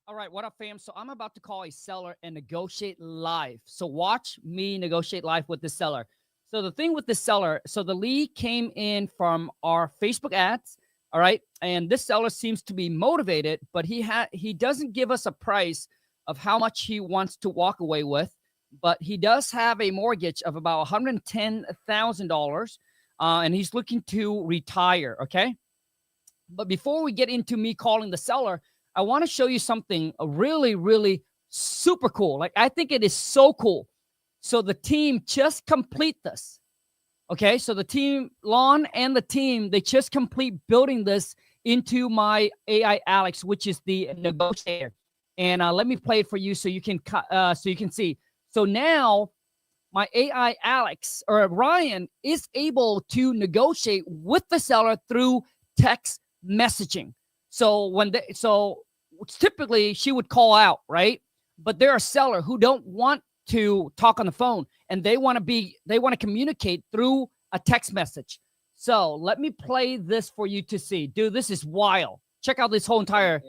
All right, what up, fam? So I'm about to call a seller and negotiate live. So watch me negotiate live with the seller. So the thing with the seller, so the lead came in from our Facebook ads, all right? And this seller seems to be motivated, but he doesn't give us a price of how much he wants to walk away with, but he does have a mortgage of about $110,000, and he's looking to retire, okay? But before we get into me calling the seller, I want to show you something really, really super cool. Like, I think it is so cool. So the team just complete this. Okay, so the team, Lon and the team, they just complete building this into my AI Alex, which is the negotiator. And let me play it for you so you can see. So now my AI Alex or Ryan is able to negotiate with the seller through text messaging. So typically she would call out, right? But they're a seller who don't want to talk on the phone, and they want to communicate through a text message. So let me play this for you to see. Dude, this is wild. Check out this whole entire.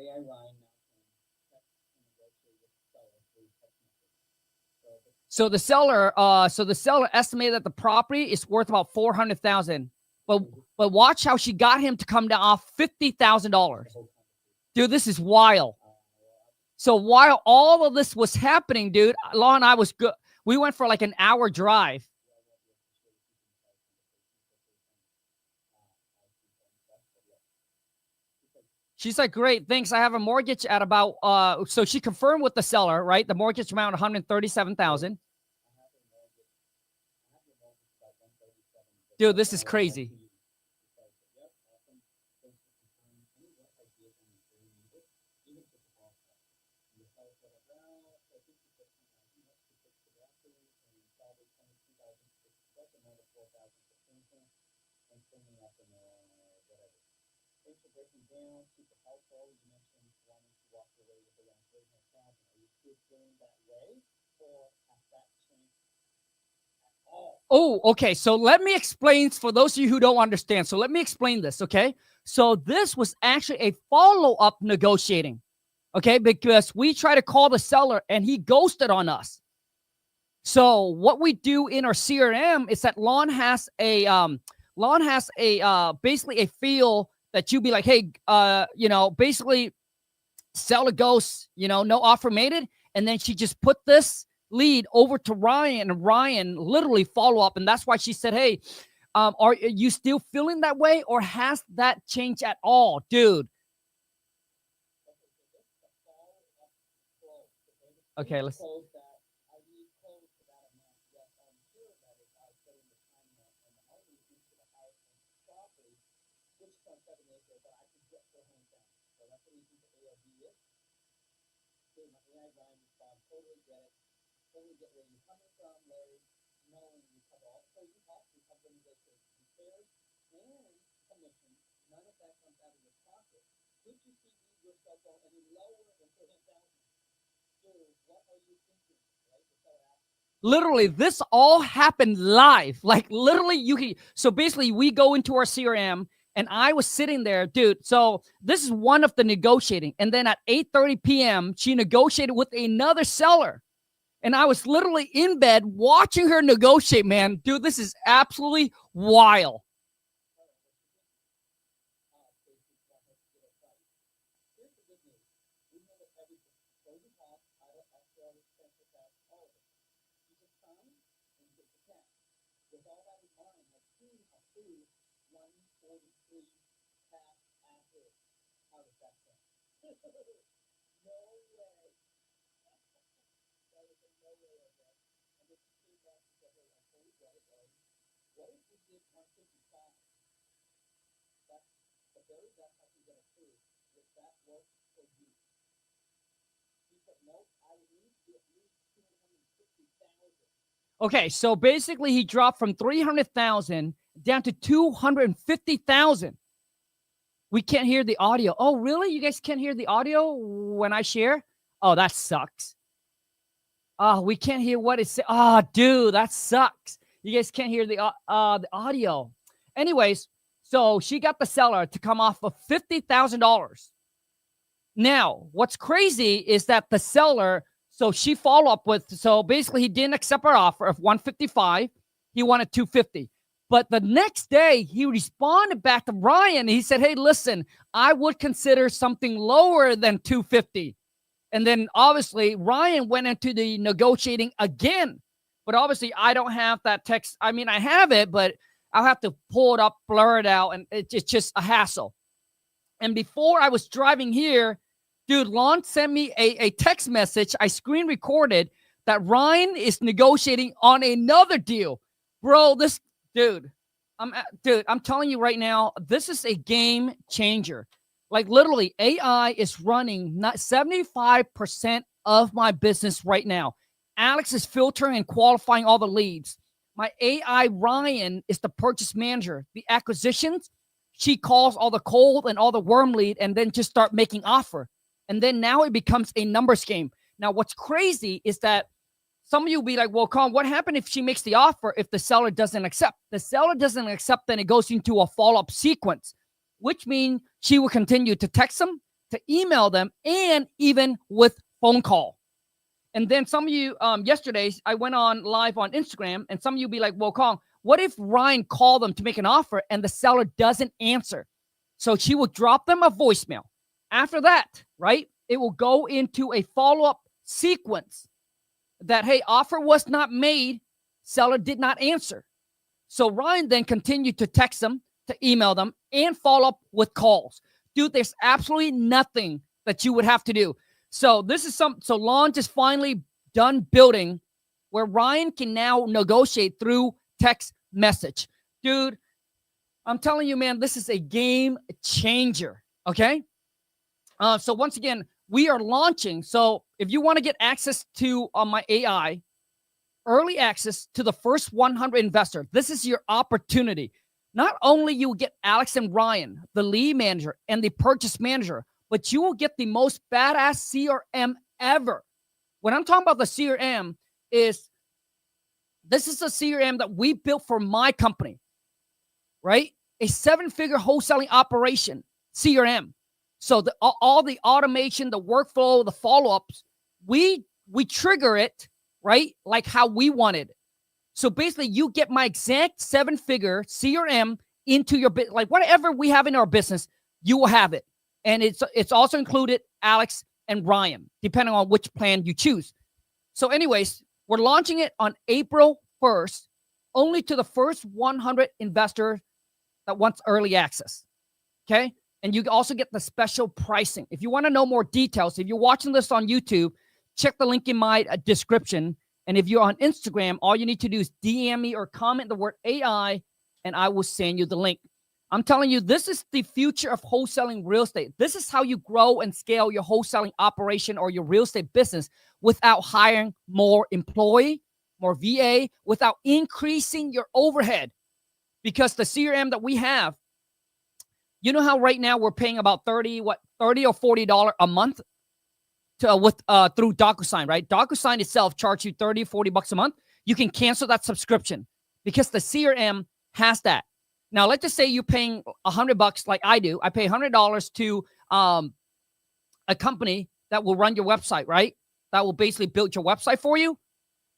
So the seller estimated that the property is worth about $400,000. But watch how she got him to come down off $50,000. Dude, this is wild. So while all of this was happening, dude, Law and I was good. We went for like an hour drive. She's like, great, thanks. I have a mortgage at about, so she confirmed with the seller, right? The mortgage amount, $137,000. Dude, this is crazy. Oh, okay. So let me explain for those of you who don't understand. So let me explain this, okay? So this was actually a follow-up negotiating, okay? Because we tried to call the seller and he ghosted on us. So what we do in our CRM is that Lon has a basically a feel that you be like, hey, basically seller ghosts, no offer made it. And then she just put this lead over to Ryan, and Ryan literally follow up. And that's why she said, hey, are you still feeling that way, or has that changed at all, dude? Okay, let's. Literally, this all happened live. Like, literally, you can. So basically, we go into our CRM, and I was sitting there, dude. So this is one of the negotiating. And then at 8:30 p.m., she negotiated with another seller. And I was literally in bed watching her negotiate, man. Dude, this is absolutely wild. Okay, so basically he dropped from 300,000 down to 250,000. We can't hear the audio. Oh, really? You guys can't hear the audio when I share? Oh, that sucks. Oh, we can't hear what it's. Oh, dude, that sucks. You guys can't hear the audio. Anyways, so she got the seller to come off of $50,000. Now, what's crazy is that the seller, so she followed up with, so basically he didn't accept our offer of 155. He wanted 250. But the next day, he responded back to Ryan. He said, hey, listen, I would consider something lower than 250. And then obviously Ryan went into the negotiating again. But obviously I don't have that text. I mean, I have it, but I'll have to pull it up, blur it out, and it's just a hassle. And before I was driving here, dude, Lon sent me a text message. I screen recorded that Ryan is negotiating on another deal. Bro, this dude, I'm telling you right now, this is a game changer. Like literally, AI is running not 75% of my business right now. Alex is filtering and qualifying all the leads. My AI Ryan is the purchase manager. The acquisitions, she calls all the cold and all the warm lead and then just start making offer. And then now it becomes a numbers game. Now, what's crazy is that some of you will be like, well, Colin, what happened if she makes the offer if the seller doesn't accept? The seller doesn't accept, then it goes into a follow-up sequence, which means she will continue to text them, to email them, and even with phone call. And then some of you, yesterday, I went on live on Instagram, and some of you will be like, well, Colin, what if Ryan called them to make an offer and the seller doesn't answer? So she will drop them a voicemail. After that, right, it will go into a follow-up sequence that, hey, offer was not made, seller did not answer. So Ryan then continued to text them, to email them, and follow up with calls. Dude, there's absolutely nothing that you would have to do. So this is so Lon just finally done building where Ryan can now negotiate through text message. Dude, I'm telling you, man, this is a game changer, okay? So once again, we are launching. So if you want to get access to my AI, early access to the first 100 investor, this is your opportunity. Not only you will get Alex and Ryan, the lead manager and the purchase manager, but you will get the most badass CRM ever. When I'm talking about the CRM, this is a CRM that we built for my company, right? A 7-figure wholesaling operation, CRM. So all the automation, the workflow, the follow-ups, we trigger it, right? Like how we wanted. So basically you get my exact 7-figure CRM into your business. Like whatever we have in our business, you will have it. And it's also included Alex and Ryan, depending on which plan you choose. So anyways, we're launching it on April 1st, only to the first 100 investors that wants early access, okay? And you also get the special pricing. If you want to know more details, if you're watching this on YouTube, check the link in my description. And if you're on Instagram, all you need to do is DM me or comment the word AI, and I will send you the link. I'm telling you, this is the future of wholesaling real estate. This is how you grow and scale your wholesaling operation or your real estate business without hiring more employee, more VA, without increasing your overhead. Because the CRM that we have, you know how right now we're paying about $30 or $40 a month through DocuSign, right? DocuSign itself charges you $30, $40 a month. You can cancel that subscription because the CRM has that. Now, let's just say you're paying $100 like I do. I pay $100 to a company that will run your website, right? That will basically build your website for you.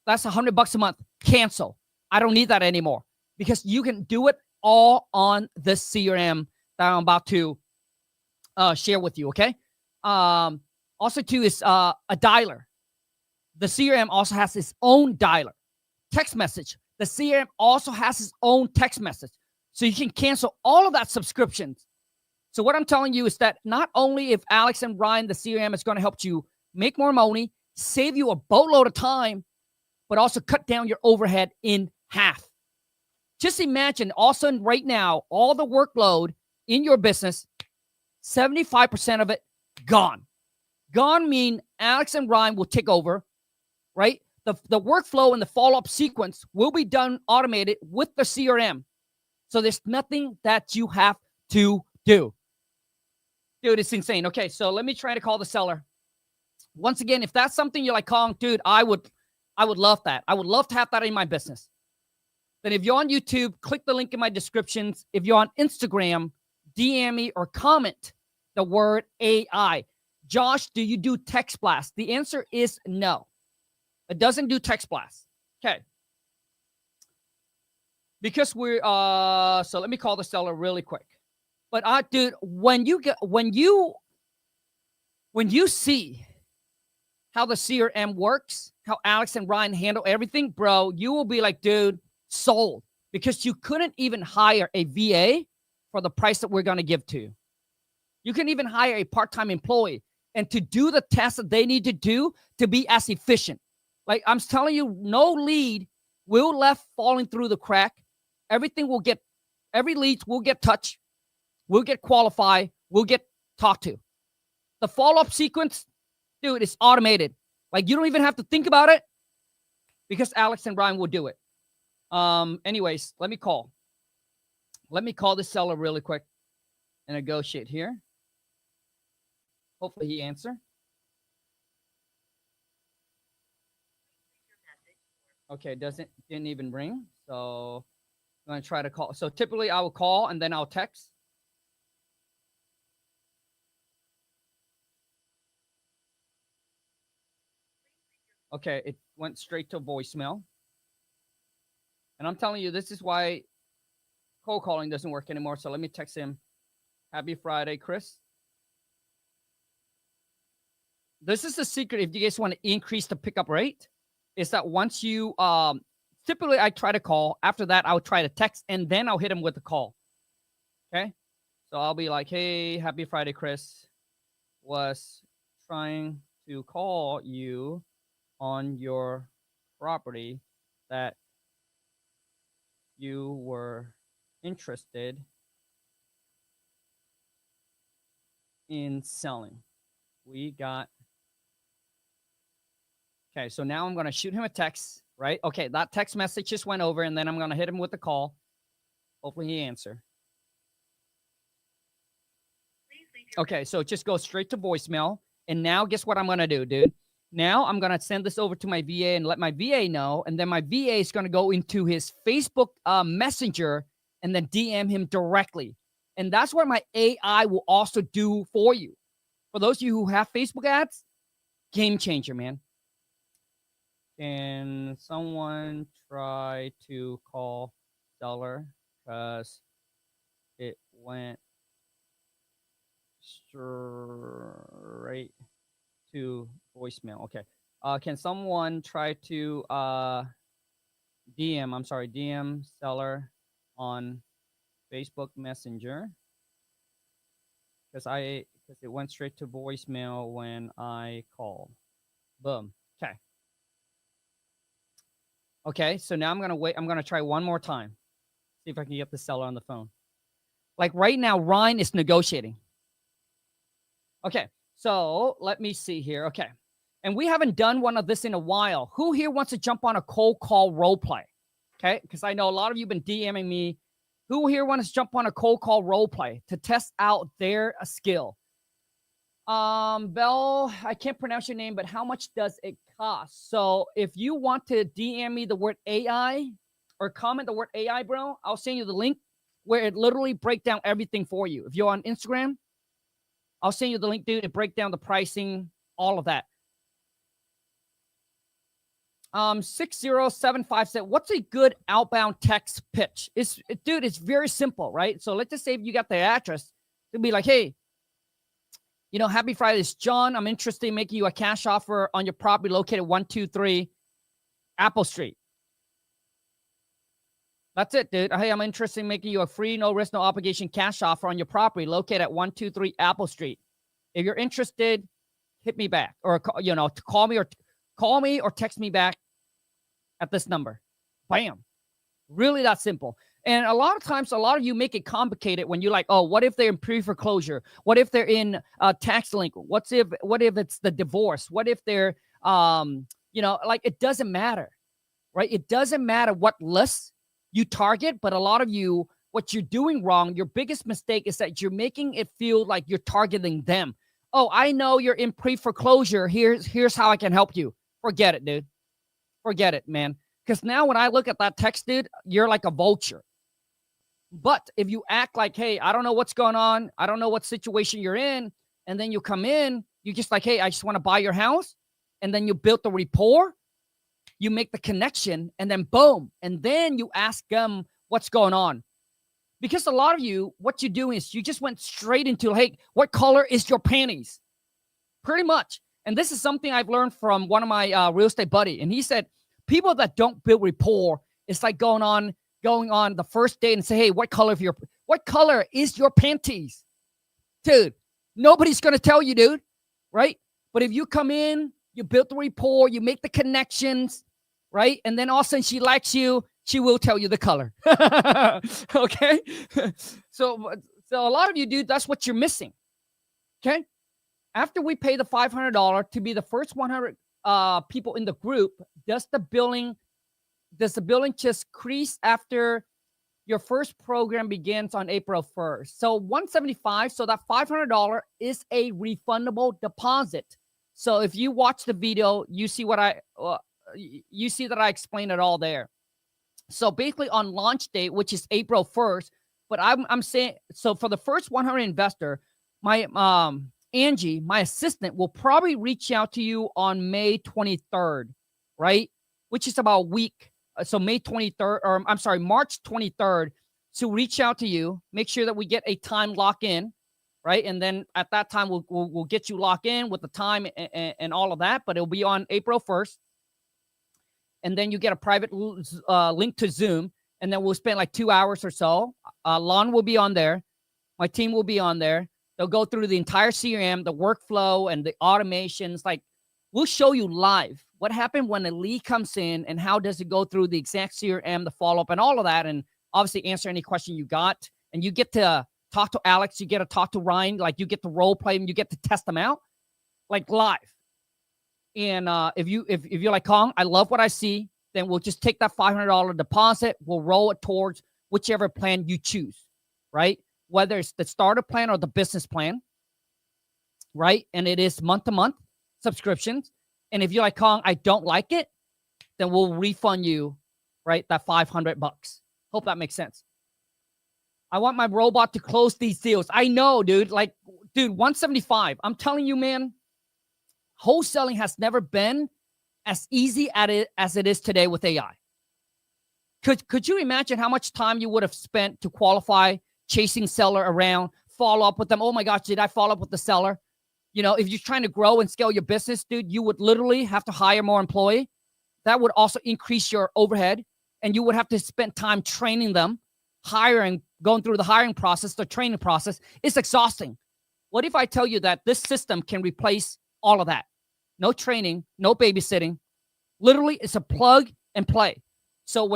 That's $100 a month. Cancel. I don't need that anymore because you can do it all on this CRM that I'm about to share with you, okay? Also, too, is a dialer. The CRM also has its own dialer. Text message. The CRM also has its own text message. So you can cancel all of that subscriptions. So what I'm telling you is that not only if Alex and Ryan, the CRM, is going to help you make more money, save you a boatload of time, but also cut down your overhead in half. Just imagine also right now, all the workload in your business, 75% of it gone. Gone mean Alex and Ryan will take over, right? The workflow and the follow-up sequence will be done automated with the CRM. So there's nothing that you have to do. Dude, it's insane. Okay, so let me try to call the seller. Once again, if that's something you're like, Kong, dude, I would love that. I would love to have that in my business. Then if you're on YouTube, click the link in my descriptions. If you're on Instagram, DM me or comment the word AI. Josh, do you do text blast? The answer is no. It doesn't do text blast. Okay. Because we're so let me call the seller really quick. But dude, when you see how the CRM works, how Alex and Ryan handle everything, bro, you will be like, dude, sold. Because you couldn't even hire a VA for the price that we're going to give to you. You can even hire a part-time employee and to do the tasks that they need to do to be as efficient. Like I'm telling you, no lead will left falling through the crack. Every lead will get touched, will get qualified, will get talked to. The follow-up sequence, dude, it's automated. Like you don't even have to think about it because Alex and Brian will do it. Anyways, let me call the seller really quick and negotiate here. Hopefully he answer. Okay, didn't even ring. So I'm going to try to call. So typically I will call and then I'll text. Okay, it went straight to voicemail. And I'm telling you, this is why cold calling doesn't work anymore. So let me text him. Happy Friday, Chris. This is the secret if you guys want to increase the pickup rate, is that once you, typically I try to call. After that, I'll try to text, and then I'll hit him with a call. Okay? So I'll be like, hey, happy Friday, Chris. Was trying to call you on your property that you were interested in selling. We got... Okay, so now I'm going to shoot him a text, right? Okay, that text message just went over, and then I'm going to hit him with a call. Hopefully he answer. Okay, so it just goes straight to voicemail. And now guess what I'm going to do, dude? Now I'm going to send this over to my VA and let my VA know. And then my VA is going to go into his Facebook Messenger and then DM him directly. And that's what my AI will also do for you. For those of you who have Facebook ads, game changer, man. Can someone try to call seller because it went straight to voicemail? Okay. Can someone try to DM seller on Facebook Messenger? Because it went straight to voicemail when I called. Boom. Okay. Okay, so now I'm going to wait. I'm going to try one more time. See if I can get the seller on the phone. Like right now, Ryan is negotiating. Okay, so let me see here. Okay, and we haven't done one of this in a while. Who here wants to jump on a cold call role play? Okay, because I know a lot of you have been DMing me. Who here wants to jump on a cold call role play to test out their skill? Bell, I can't pronounce your name, but how much does it cost? So if you want to DM me the word AI or comment the word AI, bro, I'll send you the link where it literally breaks down everything for you. If you're on Instagram, I'll send you the link, dude. It breaks down the pricing, all of that. 6075 said, what's a good outbound text pitch? Dude, it's very simple, right? So let's just say if you got the address, it'll be like, hey, happy Friday. It's John. I'm interested in making you a cash offer on your property located 123 Apple Street. That's it, dude. Hey, I'm interested in making you a free, no risk, no obligation cash offer on your property located at 123 Apple Street. If you're interested, hit me back or, call me or text me back at this number. Bam. Really that simple. And a lot of times, a lot of you make it complicated when you're like, oh, what if they're in pre-foreclosure? What if they're in tax delinquent? What if it's the divorce? What if they're, it doesn't matter, right? It doesn't matter what list you target, but a lot of you, what you're doing wrong, your biggest mistake is that you're making it feel like you're targeting them. Oh, I know you're in pre-foreclosure. Here's how I can help you. Forget it, dude. Forget it, man. Because now when I look at that text, dude, you're like a vulture. But if you act like, hey, I don't know what's going on, I don't know what situation you're in, and then you come in You just like, hey, I just want to buy your house. And then you build the rapport, you make the connection, and then boom. And then you ask them what's going on. Because a lot of you, what you do is you just went straight into, hey, what color is your panties? Pretty much. And this is something I've learned from one of my real estate buddy. And he said, people that don't build rapport, it's like going on the first date and say, hey, what color is your panties? Dude, nobody's going to tell you, dude, right? But if you come in, you build the rapport, you make the connections, right? And then all of a sudden she likes you, she will tell you the color. Okay? So a lot of you, dude, that's what you're missing. Okay? After we pay the $500 to be the first 100 people in the group, does the billing just increase after your first program begins on April 1st? So $175, so that $500 is a refundable deposit. So if you watch the video, you see that I explain it all there. So basically on launch date, which is April 1st, but I'm saying, so for the first 100 investor, my Angie, my assistant, will probably reach out to you on May 23rd, right? Which is about a week. So May 23rd, or I'm sorry, March 23rd, to reach out to you, make sure that we get a time lock in, right? And then at that time, we'll get you locked in with the time and all of that, but it'll be on April 1st. And then you get a private link to Zoom, and then we'll spend like 2 hours or so. Lon will be on there. My team will be on there. They'll go through the entire CRM, the workflow, and the automations. Like, we'll show you live what happened when a lead comes in and how does it go through the exact CRM, the follow-up, and all of that, and obviously answer any question you got. And you get to talk to Alex. You get to talk to Ryan. Like, you get to role play them. You get to test them out, like, live. And if you're like, Kong, I love what I see, then we'll just take that $500 deposit. We'll roll it towards whichever plan you choose, right? Whether it's the starter plan or the business plan, right? And it is month-to-month subscriptions. And if you're like, Kong, I don't like it, then we'll refund you, right, that $500. Hope that makes sense. I want my robot to close these deals. I know, dude. Like, dude, 175. I'm telling you, man, wholesaling has never been as easy as it is today with AI. Could you imagine how much time you would have spent to qualify, chasing seller around, follow up with them? Oh my gosh, did I follow up with the seller? You know, if you're trying to grow and scale your business, dude, you would literally have to hire more employees. That would also increase your overhead, and you would have to spend time training them, hiring, going through the hiring process, the training process. It's exhausting. What if I tell you that this system can replace all of that? No training, no babysitting. Literally, it's a plug and play. So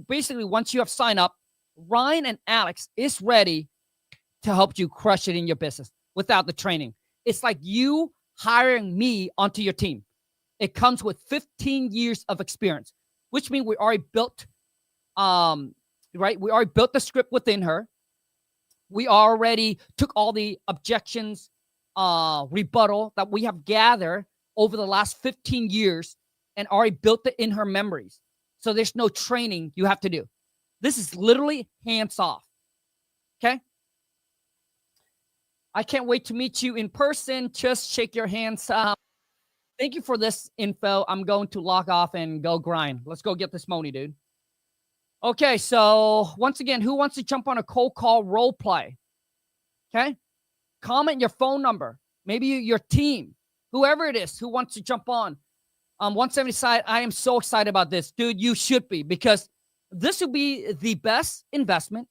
basically, once you have signed up, Ryan and Alex is ready to help you crush it in your business without the training. It's like you hiring me onto your team. It comes with 15 years of experience, which means we already built, right? We already built the script within her. We already took all the objections, rebuttal that we have gathered over the last 15 years and already built it in her memories. So there's no training you have to do. This is literally hands off. Okay? I can't wait to meet you in person. Just shake your hands. Thank you for this info. I'm going to log off and go grind. Let's go get this money, dude. Okay, so once again, who wants to jump on a cold call role play? Okay? Comment your phone number. Maybe your team. Whoever it is who wants to jump on. 170 side, I am so excited about this. Dude, you should be, because this will be the best investment,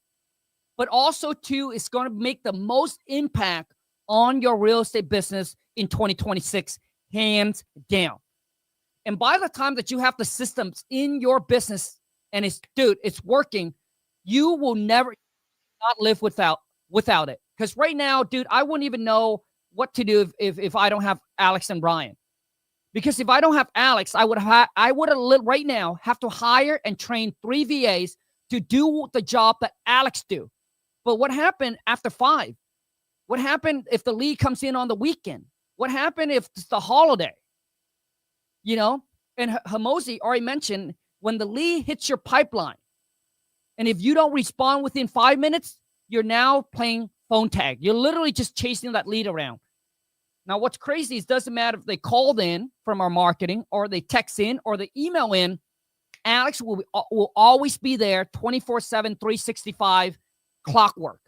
but also, too, it's going to make the most impact on your real estate business in 2026, hands down. And by the time that you have the systems in your business and it's working, you will never not live without it. Because right now, dude, I wouldn't even know what to do if I don't have Alex and Brian. Because if I don't have Alex, I would right now have to hire and train 3 VAs to do the job that Alex do. But what happened after 5? What happened if the lead comes in on the weekend? What happened if it's the holiday? You know, and Hamosi already mentioned, when the lead hits your pipeline, and if you don't respond within 5 minutes, you're now playing phone tag. You're literally just chasing that lead around. Now, what's crazy is doesn't matter if they called in from our marketing or they text in or they email in, Alex will always be there 24/7, 365 clockwork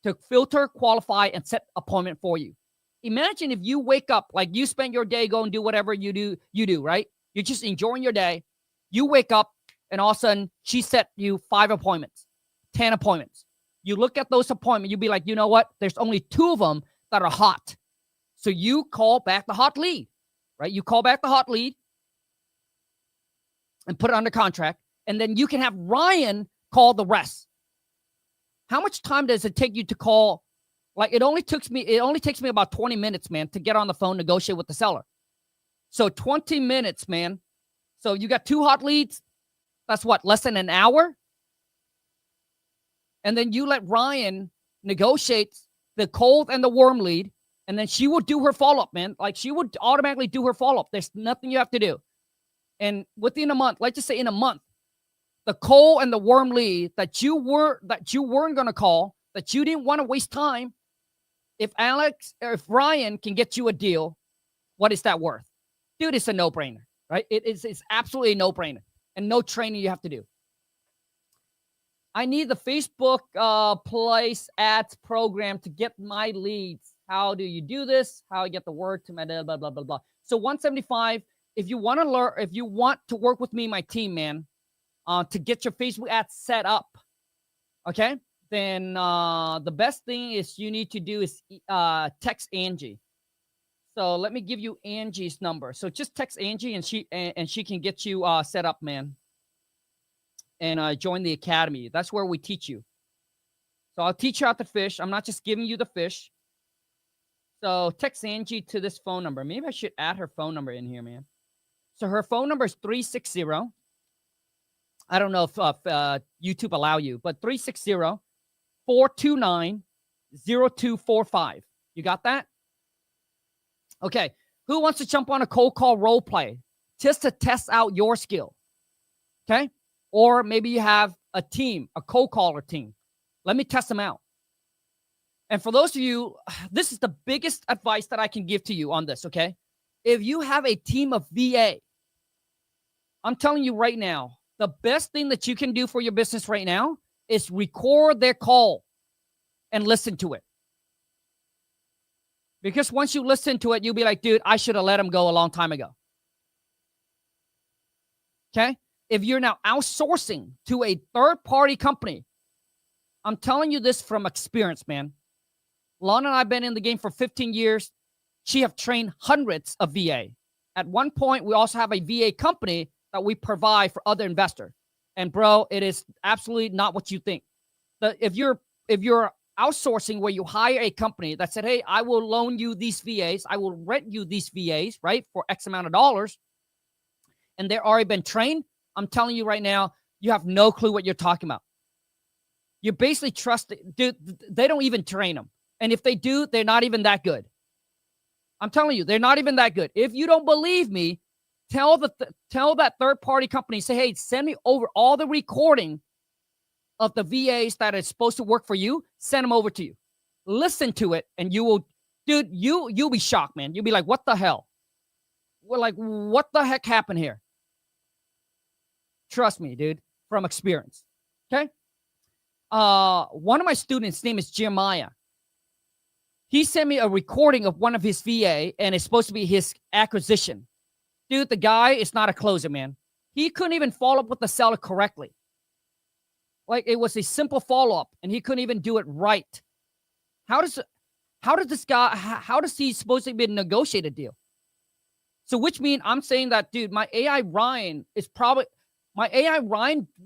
to filter, qualify, and set appointment for you. Imagine if you wake up, like you spend your day, go and do whatever you do, right? You're just enjoying your day. You wake up and all of a sudden she set you 5 appointments, 10 appointments. You look at those appointments, you'll be like, you know what? There's only 2 of them that are hot. So you call back the hot lead, right? You call back the hot lead and put it under contract. And then you can have Ryan call the rest. How much time does it take you to call? Like it only takes me about 20 minutes, man, to get on the phone, negotiate with the seller. So 20 minutes, man. So you got 2 hot leads. That's what, less than an hour? And then you let Ryan negotiate the cold and the warm lead. And then she will do her follow-up, man. Like she would automatically do her follow-up. There's nothing you have to do. And within a month, let's just say in a month, the cold and the warm lead that you weren't going to call, that you didn't want to waste time, if Ryan can get you a deal, what is that worth? Dude, it's a no-brainer, right? It's absolutely a no-brainer. And no training you have to do. I need the Facebook place ads program to get my leads. How do you do this? How I get the word to my blah, blah, blah, blah. So 175, if you want to learn, if you want to work with me, my team, man, to get your Facebook ads set up, okay, then the best thing is you need to do is text Angie. So let me give you Angie's number. So just text Angie and she can get you set up, man. And join the academy. That's where we teach you. So I'll teach you how to fish. I'm not just giving you the fish. So text Angie to this phone number. Maybe I should add her phone number in here, man. So her phone number is 360. I don't know if YouTube allow you, but 360-429-0245. You got that? Okay. Who wants to jump on a cold call role play just to test out your skill? Okay. Or maybe you have a team, a cold caller team. Let me test them out. And for those of you, this is the biggest advice that I can give to you on this, okay? If you have a team of VA, I'm telling you right now, the best thing that you can do for your business right now is record their call and listen to it. Because once you listen to it, you'll be like, dude, I should have let them go a long time ago. Okay? If you're now outsourcing to a third-party company, I'm telling you this from experience, man. Lana and I have been in the game for 15 years. She have trained hundreds of VA. At one point, we also have a VA company that we provide for other investors. And bro, it is absolutely not what you think. If you're outsourcing where you hire a company that said, hey, I will loan you these VAs, I will rent you these VAs, right, for X amount of dollars, and they've already been trained, I'm telling you right now, you have no clue what you're talking about. You basically trust, dude, they don't even train them. And if they do, they're not even that good. I'm telling you, they're not even that good. If you don't believe me, tell that third-party company, say, hey, send me over all the recording of the VAs that is supposed to work for you. Send them over to you. Listen to it, and you will, dude, you'll be shocked, man. You'll be like, what the hell? We're like, what the heck happened here? Trust me, dude, from experience. Okay? One of my students, his name is Jeremiah. He sent me a recording of one of his VA, and it's supposed to be his acquisition. Dude, the guy is not a closer, man. He couldn't even follow up with the seller correctly. Like, it was a simple follow-up, and he couldn't even do it right. How does he supposed to be negotiate a deal? So, which means I'm saying that, dude, my AI Ryan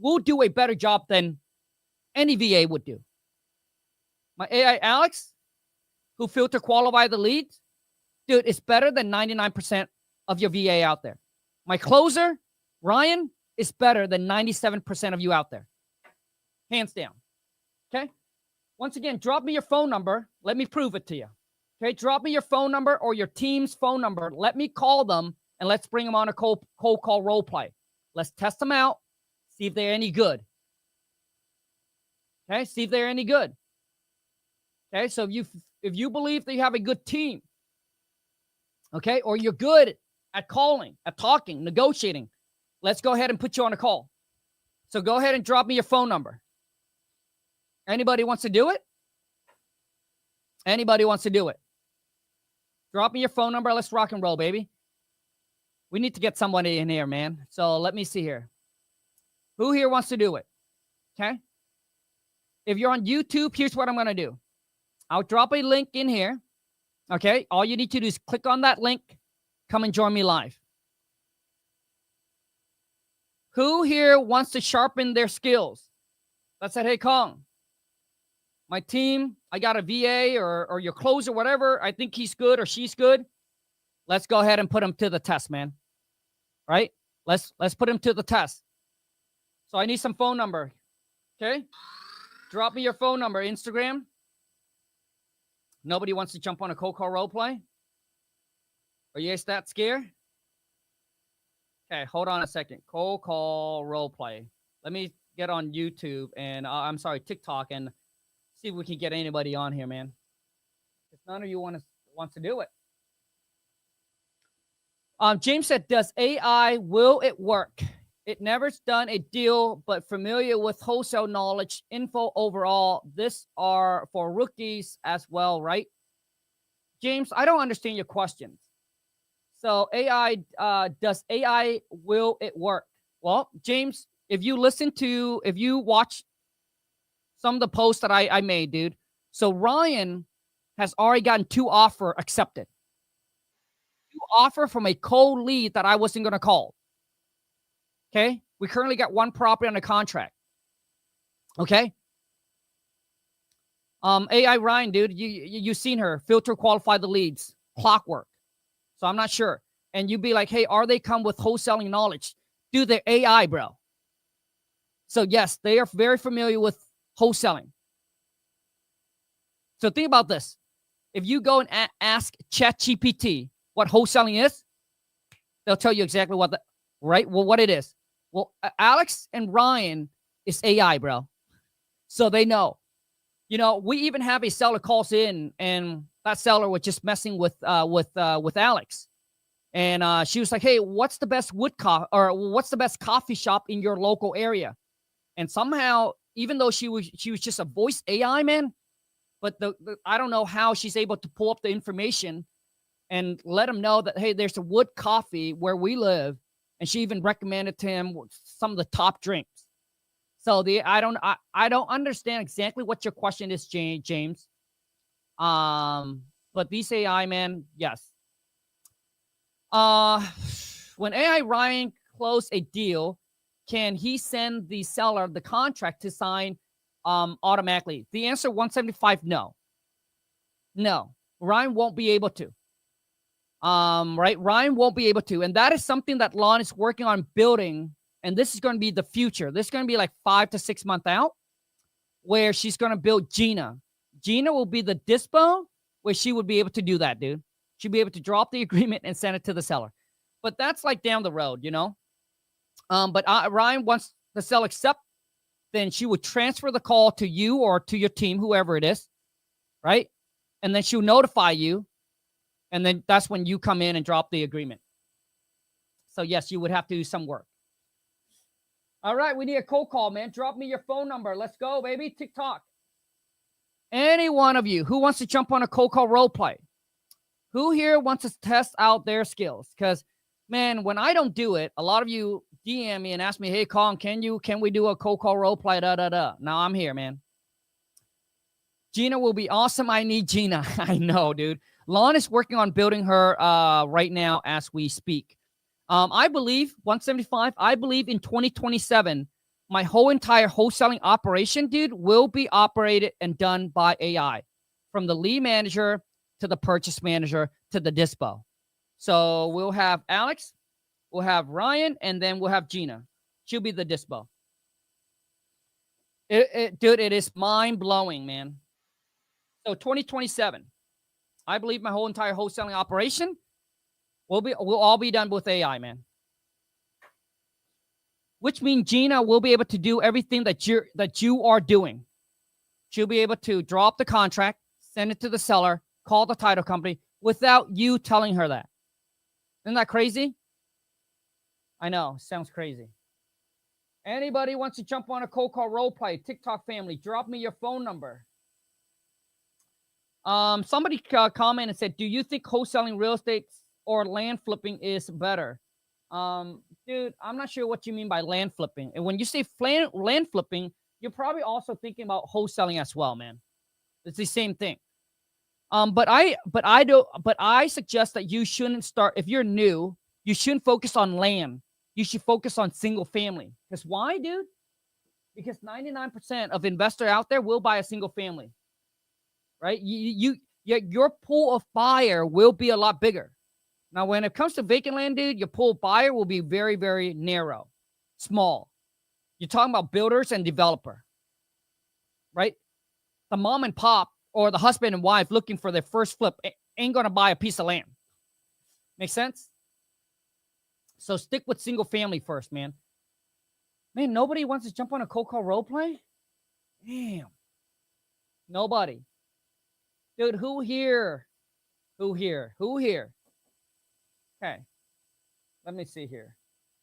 will do a better job than any VA would do. My AI Alex, who filter qualify the leads, dude, it's better than 99% of your VA out there. My closer, Ryan, is better than 97% of you out there. Hands down. Okay? Once again, drop me your phone number. Let me prove it to you. Okay? Drop me your phone number or your team's phone number. Let me call them, and let's bring them on a cold call role play. Let's test them out, see if they're any good. Okay? See if they're any good. Okay? So if you believe that you have a good team, Okay. Or you're good at calling, at talking, negotiating. Let's go ahead and put you on a call. So go ahead and drop me your phone number. Anybody wants to do it? Anybody wants to do it? Drop me your phone number. Let's rock and roll, baby. We need to get somebody in here, man. So let me see here. Who here wants to do it? Okay. If you're on YouTube, here's what I'm going to do. I'll drop a link in here. Okay. All you need to do is click on that link. Come and join me live. Who here wants to sharpen their skills? That said, hey, Kong, my team, I got a VA or your closer, whatever. I think he's good or she's good. Let's go ahead and put him to the test, man. Right? Let's put him to the test. So I need some phone number. Okay? Drop me your phone number. Instagram. Nobody wants to jump on a cold call role play? Are you guys that scared? Okay, hold on a second. Cold call role play. Let me get on YouTube and I'm sorry, TikTok, and see if we can get anybody on here, man. If none of you wants to do it. James said, does AI, will it work? It never's done a deal, but familiar with wholesale knowledge, info overall. This are for rookies as well, right? James, I don't understand your questions. So AI, does AI, will it work? Well, James, if you watch some of the posts that I made, dude. So Ryan has already gotten 2 offers accepted. 2 offers from a cold lead that I wasn't going to call. Okay. We currently got 1 property on the contract. Okay. AI Ryan, dude, you seen her filter, qualify the leads, clockwork. So I'm not sure. And you'd be like, hey, are they come with wholesaling knowledge? Dude, they're AI, bro. So yes, they are very familiar with wholesaling. So think about this. If you go and ask ChatGPT what wholesaling is, they'll tell you exactly what what it is. Well, Alex and Ryan is AI, bro. So they know. You know, we even have a seller calls in, and that seller was just messing with Alex. And she was like, hey, what's the best what's the best coffee shop in your local area? And somehow, even though she was just a voice AI, man, but I don't know how she's able to pull up the information and let him know that, hey, there's a Wood Coffee where we live. And she even recommended to him some of the top drinks. So I don't understand exactly what your question is, James. But these AI, man, yes. When AI Ryan close a deal, can he send the seller the contract to sign automatically? The answer 175, no. No, Ryan won't be able to. Right? Ryan won't be able to. And that is something that Lon is working on building. And this is going to be the future. This is going to be like 5 to 6 months out, where she's going to build Gina. Gina will be the dispo where she would be able to do that, dude. She'll be able to drop the agreement and send it to the seller. But that's like down the road, you know? But Ryan, once the seller accepts, then she would transfer the call to you or to your team, whoever it is, right? And then she'll notify you. And then that's when you come in and drop the agreement. So yes, you would have to do some work. All right, we need a cold call, man. Drop me your phone number. Let's go, baby. TikTok. Any one of you who wants to jump on a cold call role play? Who here wants to test out their skills? Because, man, when I don't do it, a lot of you DM me and ask me, hey, Kong, can we do a cold call role play? Now I'm here, man. Gina will be awesome. I need Gina. I know, dude. Lon is working on building her right now as we speak. I believe, 175, I believe in 2027, my whole entire wholesaling operation, dude, will be operated and done by AI. From the lead manager to the purchase manager to the dispo. So we'll have Alex, we'll have Ryan, and then we'll have Gina. She'll be the dispo. Dude, it is mind-blowing, man. So 2027, I believe my whole entire wholesaling operation will all be done with AI, man. Which means Gina will be able to do everything that you are doing. She'll be able to drop the contract, send it to the seller, call the title company without you telling her that. Isn't that crazy? I know, sounds crazy. Anybody wants to jump on a cold call role play? TikTok family, drop me your phone number. Somebody commented and said, "Do you think wholesaling real estate or land flipping is better?" Dude, I'm not sure what you mean by land flipping. And when you say land flipping, you're probably also thinking about wholesaling as well, man. It's the same thing. But I suggest that you shouldn't start if you're new. You shouldn't focus on land. You should focus on single family. Because why, dude? Because 99% of investor out there will buy a single family, right? Your pool of buyer will be a lot bigger. Now, when it comes to vacant land, dude, your pool of buyer will be very, very narrow, small. You're talking about builders and developer, right? The mom and pop or the husband and wife looking for their first flip ain't going to buy a piece of land. Make sense? So stick with single family first, man. Man, nobody wants to jump on a cold call role play? Damn. Nobody. Dude, who here? Who here? Who here? Okay. Let me see here.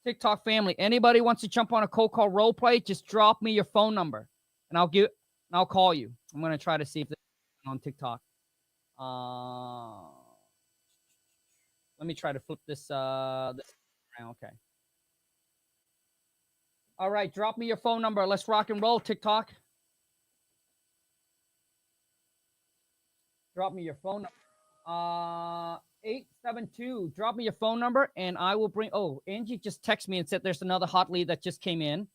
TikTok family. Anybody wants to jump on a cold call role play? Just drop me your phone number and I'll call you. I'm going to try to see if this is on TikTok. Let me try to flip this around. Okay. All right, drop me your phone number. Let's rock and roll, TikTok. Drop me your phone number. 872. Drop me your phone number and I will bring. Oh, Angie just texted me and said there's another hot lead that just came in.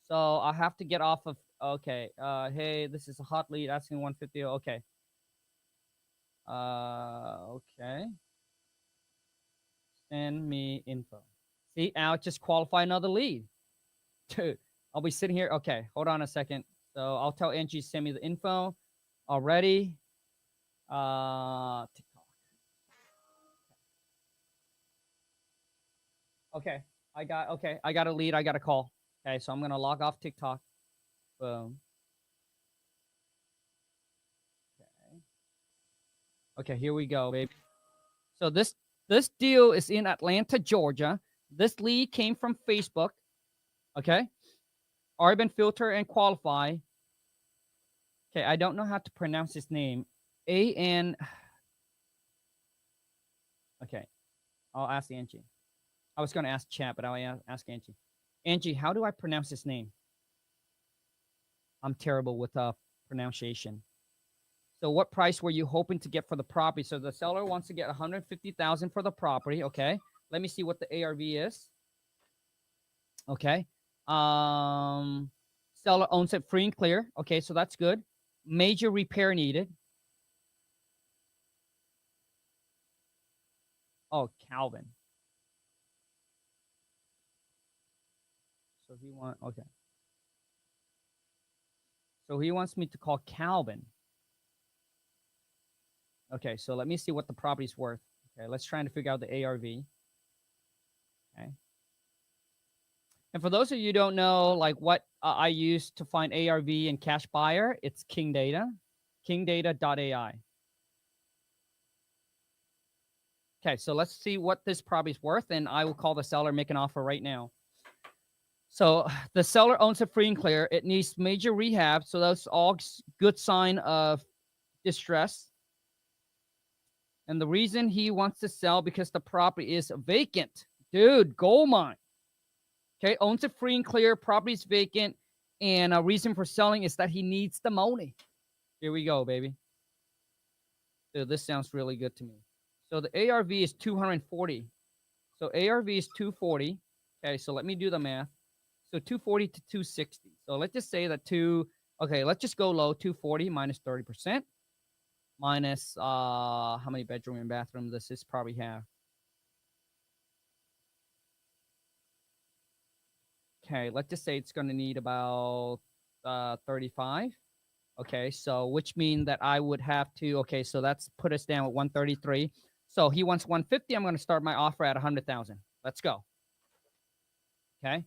So I have to get off of. Okay. Hey, this is a hot lead asking 150. Okay. Okay. Send me info. See, I'll just qualify another lead. Dude, I'll be sitting here. Okay, hold on a second. So I'll tell Angie to send me the info already. TikTok. Okay, I got a lead. I got a call. Okay, so I'm gonna log off TikTok. Boom. Okay, here we go, baby. So this deal is in Atlanta, Georgia. This lead came from Facebook. Okay, already been filtered and qualified. Okay, I don't know how to pronounce his name. A-N. Okay, I'll ask Angie. I was going to ask chat, but I'll ask Angie. Angie, how do I pronounce his name? I'm terrible with pronunciation. So what price were you hoping to get for the property? So the seller wants to get $150,000 for the property. Okay. Let me see what the ARV is. Okay. Seller owns it free and clear. Okay, so that's good. Major repair needed. Oh, Calvin. So okay. So he wants me to call Calvin. Okay, so let me see what the property's worth. Okay, let's try to figure out the ARV. Okay. And for those of you who don't know, like what I use to find ARV and cash buyer, it's King Data, kingdata.ai. Okay, so let's see what this property's worth, and I will call the seller, make an offer right now. So the seller owns it free and clear. It needs major rehab, so that's all good sign of distress. And the reason he wants to sell because the property is vacant. Dude, gold mine. Okay, owns it free and clear, property's vacant, and a reason for selling is that he needs the money. Here we go, baby. Dude, this sounds really good to me. So the ARV is 240. So ARV is 240. Okay, so let me do the math. So 240 to 260. So let's just say that okay, let's just go low, 240 minus 30%. Minus, how many bedroom and bathroom does this probably have? Okay, let's just say it's going to need about 35. Okay, so which means that I would have to, okay, so that's put us down at 133. So he wants 150. I'm going to start my offer at 100,000. Let's go. Okay,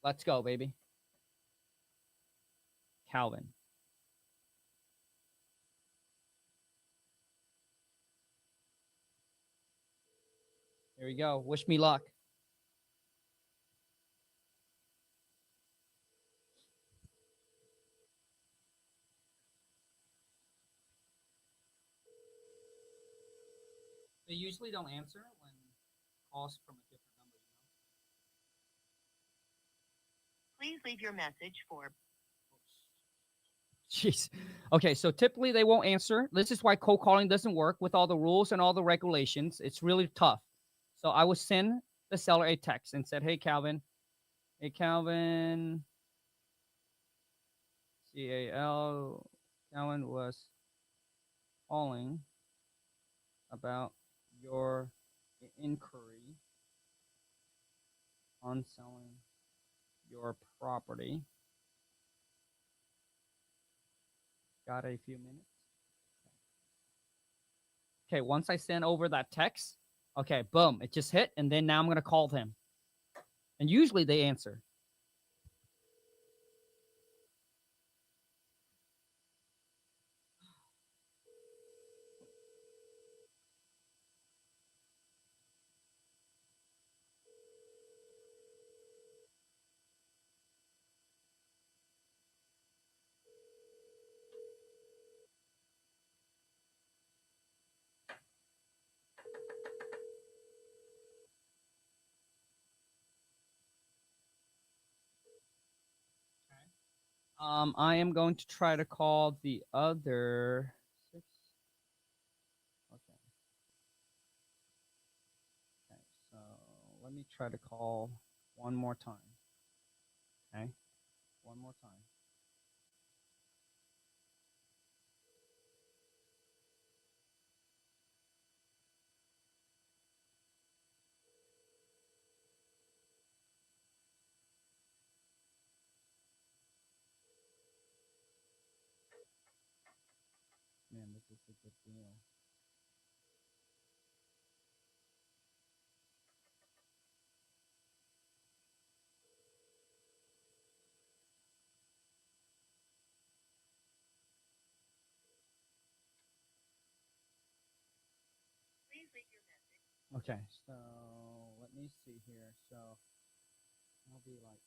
let's go, baby. Calvin. Here we go. Wish me luck. They usually don't answer when calls from a different number, Please leave your message for. Jeez. Okay, so typically they won't answer. This is why cold calling doesn't work with all the rules and all the regulations. It's really tough. So I would send the seller a text and said, "Hey Calvin, Calvin was calling about your inquiry on selling your property. Got a few minutes?" Okay, once I send over that text, okay, boom, it just hit, and then now I'm gonna call them, and usually they answer. I am going to try to call the other six. Okay. Okay. So let me try to call one more time. Okay. One more time. Man, this is a good deal. Please leave your message. Okay. So let me see here. So I'll be like,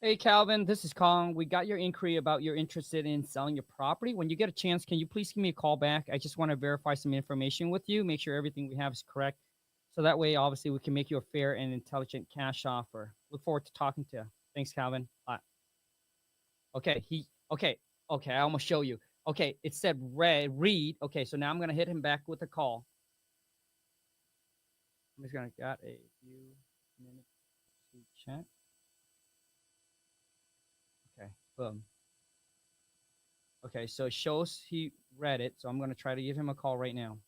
"Hey Calvin, this is Kong. We got your inquiry about you're interested in selling your property. When you get a chance, can you please give me a call back? I just want to verify some information with you, make sure everything we have is correct. So that way, obviously, we can make you a fair and intelligent cash offer. Look forward to talking to you. Thanks, Calvin." Okay, okay, I almost show you. Okay, it said read. Okay, so now I'm gonna hit him back with a call. I'm just gonna got a few minutes to chat. Okay, boom. Okay, so it shows he read it, so I'm gonna try to give him a call right now.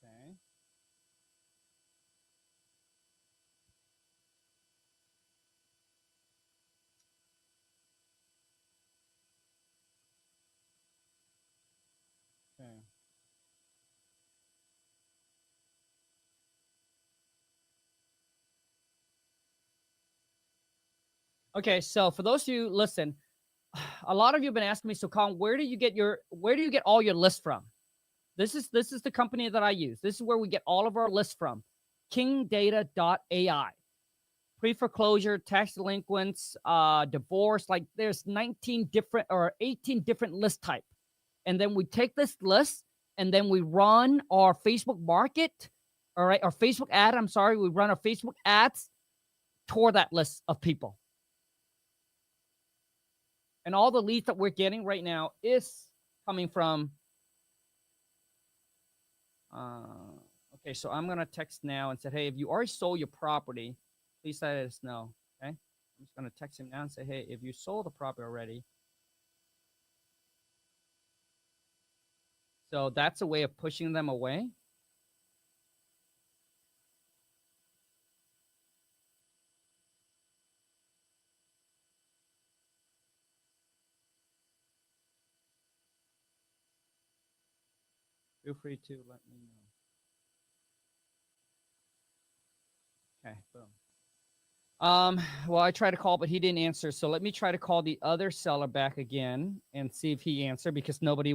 Okay. Okay. Okay, so for those of you listen, a lot of you have been asking me, so Colin, where do you get all your lists from? This is the company that I use. This is where we get all of our lists from. Kingdata.ai. Pre-foreclosure, tax delinquents, divorce, like there's 19 different or 18 different list type. And then we take this list and then we run our Facebook market, all right, our Facebook ad, I'm sorry, we run our Facebook ads toward that list of people. And all the leads that we're getting right now is coming from okay, so I'm gonna text now and say, "Hey, if you already sold your property, please let us know." Okay, I'm just gonna text him now and say, "Hey, if you sold the property already, So that's a way of pushing them away. Feel free to let me know. Okay, boom. Well, I tried to call, but he didn't answer. So let me try to call the other seller back again and see if he answered, because none of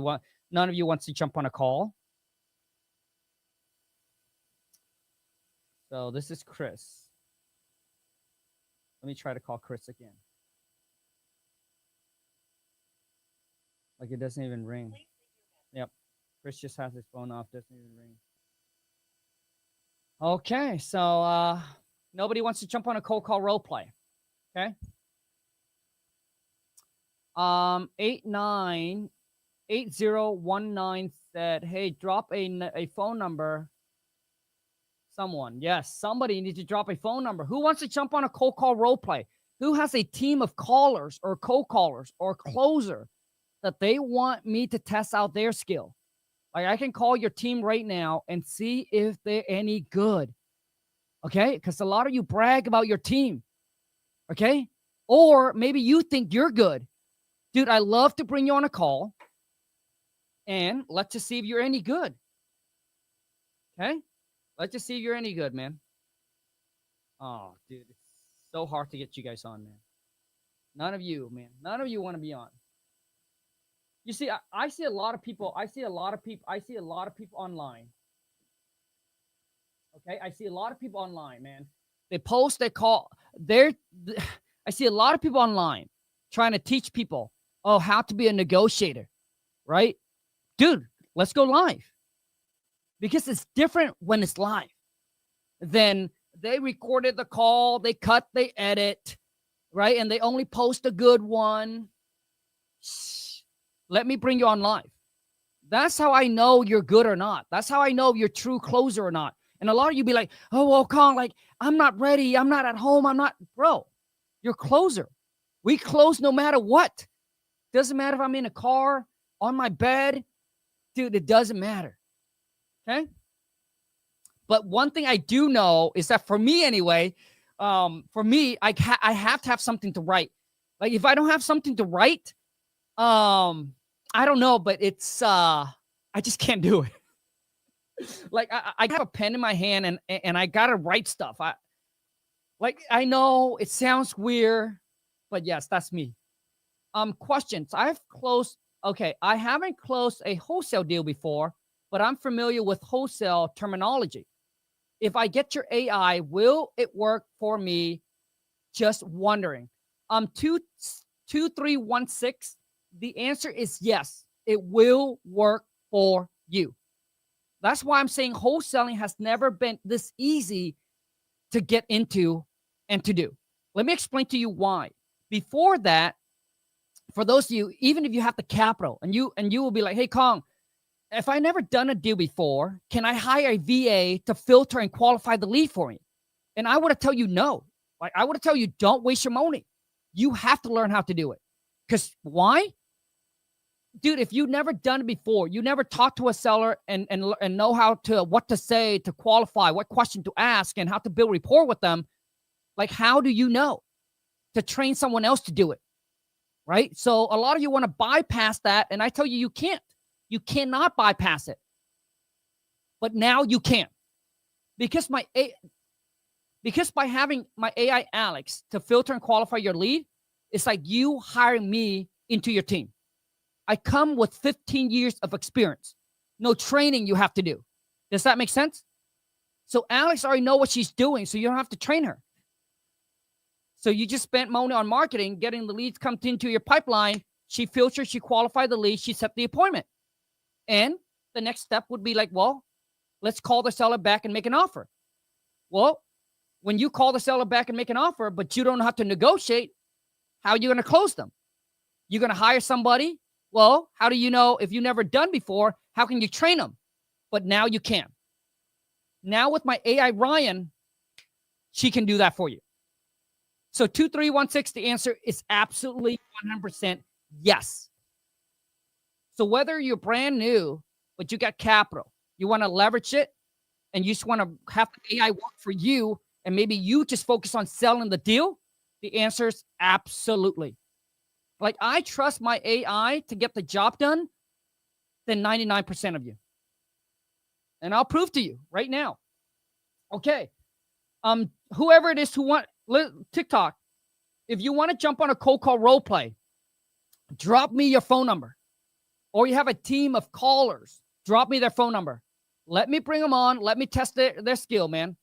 you wants to jump on a call. So this is Chris. Let me try to call Chris again. Like, it doesn't even ring. Yep. Chris just has his phone off, doesn't even ring. Okay, so nobody wants to jump on a cold call role play. Okay. 898019 said, hey, drop a phone number. Someone, yes, somebody needs to drop a phone number. Who wants to jump on a cold call role play? Who has a team of callers or co-callers or closer that they want me to test out their skill? Like, I can call your team right now and see if they're any good. Okay? Because a lot of you brag about your team. Okay? Or maybe you think you're good. Dude, I love to bring you on a call and let's just see if you're any good. Okay? Let's just see if you're any good, man. Oh, dude, it's so hard to get you guys on, man. None of you, man. None of you want to be on. You see, I see a lot of people. I see a lot of people online. Okay, I see a lot of people online, man. They post, they call. I see a lot of people online trying to teach people, oh, how to be a negotiator, right? Dude, let's go live. Because it's different when it's live. Then they recorded the call, they cut, they edit, right? And they only post a good one. Let me bring you on live. That's how I know you're good or not. That's how I know you're true closer or not. And a lot of you be like, oh, well, Kong, like, I'm not ready. I'm not at home. I'm not. Bro, you're closer. We close no matter what. Doesn't matter if I'm in a car, on my bed. Dude, it doesn't matter. Okay? But one thing I do know is that for me anyway, for me, I have to have something to write. Like, if I don't have something to write, I don't know, but it's I just can't do it. Like, I have a pen in my hand and I gotta write stuff. I know it sounds weird, but yes, that's me. Questions. I haven't closed a wholesale deal before, but I'm familiar with wholesale terminology. If I get your AI, will it work for me? Just wondering. 2316. The answer is yes. It will work for you. That's why I'm saying wholesaling has never been this easy to get into and to do. Let me explain to you why. Before that, for those of you, even if you have the capital and you will be like, hey, Kong, if I never done a deal before, can I hire a VA to filter and qualify the lead for me? And I would have tell you no. Like, I would have tell you, don't waste your money. You have to learn how to do it. Because why? Dude, if you've never done it before, you never talked to a seller and know what to say to qualify, what question to ask, and how to build rapport with them, like, how do you know to train someone else to do it? Right? So a lot of you want to bypass that, and I tell you, you can't. You cannot bypass it. But now you can. Because by having my AI Alex to filter and qualify your lead, it's like you hiring me into your team. I come with 15 years of experience. No training you have to do. Does that make sense? So Alex already know what she's doing, so you don't have to train her. So you just spent money on marketing, getting the leads come into your pipeline. She filtered, she qualified the lead, she set the appointment. And the next step would be like, well, let's call the seller back and make an offer. Well, when you call the seller back and make an offer, but you don't know how to negotiate, how are you going to close them? You're going to hire somebody? Well, how do you know if you've never done before? How can you train them? But now you can. Now with my AI Ryan, she can do that for you. So 2316, the answer is absolutely 100% yes. So whether you're brand new but you got capital. You want to leverage it, and you just want to have the AI work for you, and maybe you just focus on selling the deal? The answer is absolutely. Like, I trust my AI to get the job done than 99% of you. And I'll prove to you right now. Okay. Whoever it is who want TikTok, if you want to jump on a cold call role play, drop me your phone number. Or you have a team of callers, drop me their phone number. Let me bring them on. Let me test their skill, man.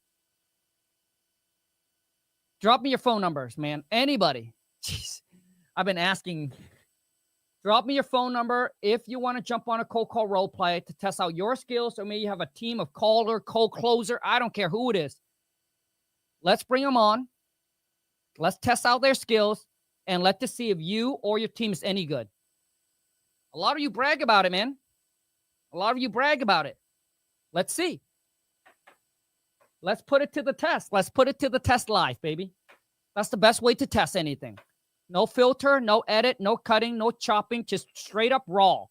Drop me your phone numbers, man. Anybody. Jeez. I've been asking. Drop me your phone number if you want to jump on a cold call role play to test out your skills, or maybe you have a team of caller, cold closer. I don't care who it is. Let's bring them on. Let's test out their skills, and let's see if you or your team is any good. A lot of you brag about it, man. A lot of you brag about it. Let's see. Let's put it to the test. Let's put it to the test live, baby. That's the best way to test anything. No filter, no edit, no cutting, no chopping, just straight up raw.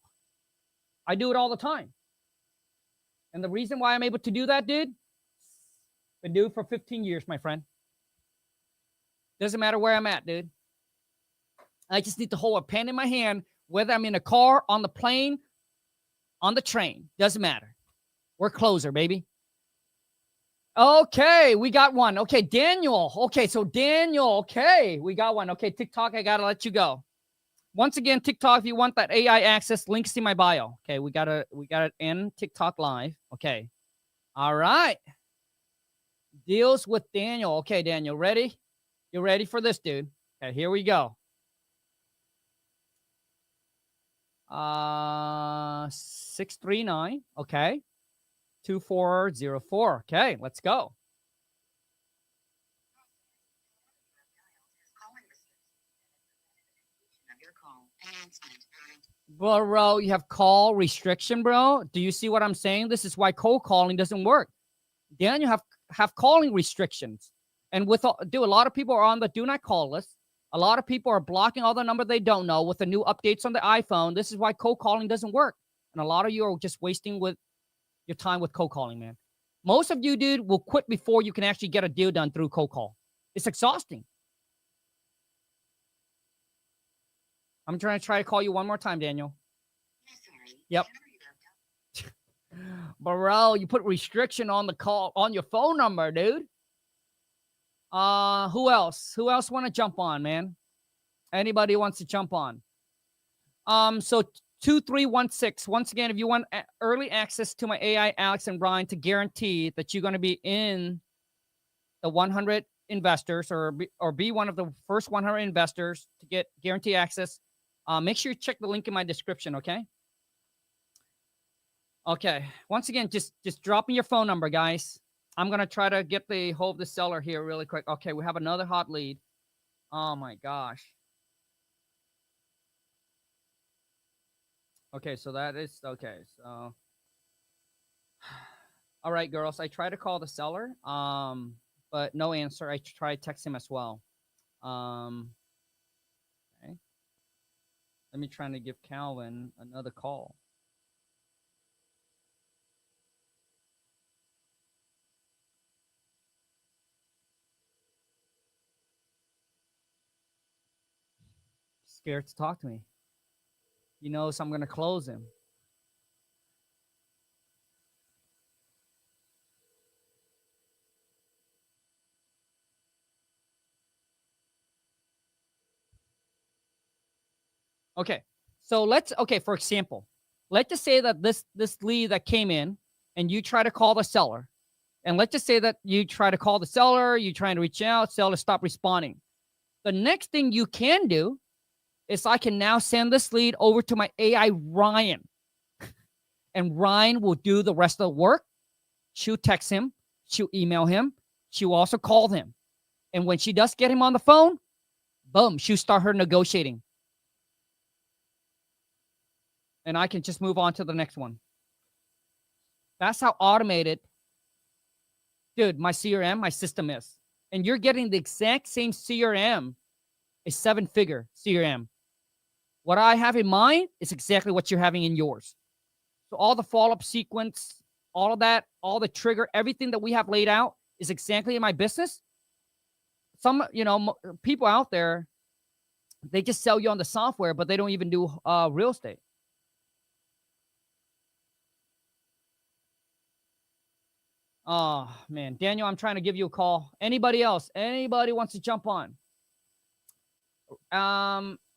I do it all the time. And the reason why I'm able to do that, dude, been doing it for 15 years, my friend. Doesn't matter where I'm at, dude. I just need to hold a pen in my hand, whether I'm in a car, on the plane, on the train. Doesn't matter. We're closer, baby. Okay, we got one. Okay, Daniel. Okay, so Daniel. Okay, we got one. Okay, TikTok, I got to let you go. Once again, TikTok, if you want that AI access, links in my bio. Okay, we got to end TikTok live. Okay. All right. Deals with Daniel. Okay, Daniel, ready? You ready for this, dude? Okay, here we go. 639. Okay. 2404. Okay, let's go. Bro, you have call restriction, bro. Do you see what I'm saying? This is why cold calling doesn't work. Daniel have calling restrictions. And with a lot of people are on the do not call list. A lot of people are blocking all the number they don't know with the new updates on the iPhone. This is why cold calling doesn't work. And a lot of you are just wasting with your time with cold calling, man. Most of you, dude, will quit before you can actually get a deal done through cold call. It's exhausting. I'm trying to call you one more time, Daniel. Yep. Bro, you put restriction on the call on your phone number, dude. Who else? Who else want to jump on, man? Anybody wants to jump on? So 2316. Once again, if you want early access to my AI, Alex and Brian, to guarantee that you're going to be in the 100 investors or be one of the first 100 investors to get guarantee access, make sure you check the link in my description, okay? Okay. Once again, just drop me your phone number, guys. I'm going to try to get the hold of the seller here really quick. Okay, we have another hot lead. Oh, my gosh. Okay, so that is, okay, so. All right, girls, I tried to call the seller, but no answer. I tried to text him as well. Okay. Let me try to give Calvin another call. Scared to talk to me. He knows I'm going to close him. Okay. So for example, let's just say that this lead that came in and you try to call the seller. And let's just say that you try to call the seller, you trying to reach out, seller stop responding. The next thing you can do is I can now send this lead over to my AI, Ryan. And Ryan will do the rest of the work. She'll text him. She'll email him. She'll also call him. And when she does get him on the phone, boom, she'll start her negotiating. And I can just move on to the next one. That's how automated, dude, my CRM, my system is. And you're getting the exact same CRM, a 7-figure CRM. What I have in mind is exactly what you're having in yours. So all the follow-up sequence, all of that, all the trigger, everything that we have laid out is exactly in my business. Some, people out there, they just sell you on the software, but they don't even do real estate. Oh, man. Daniel, I'm trying to give you a call. Anybody else? Anybody wants to jump on?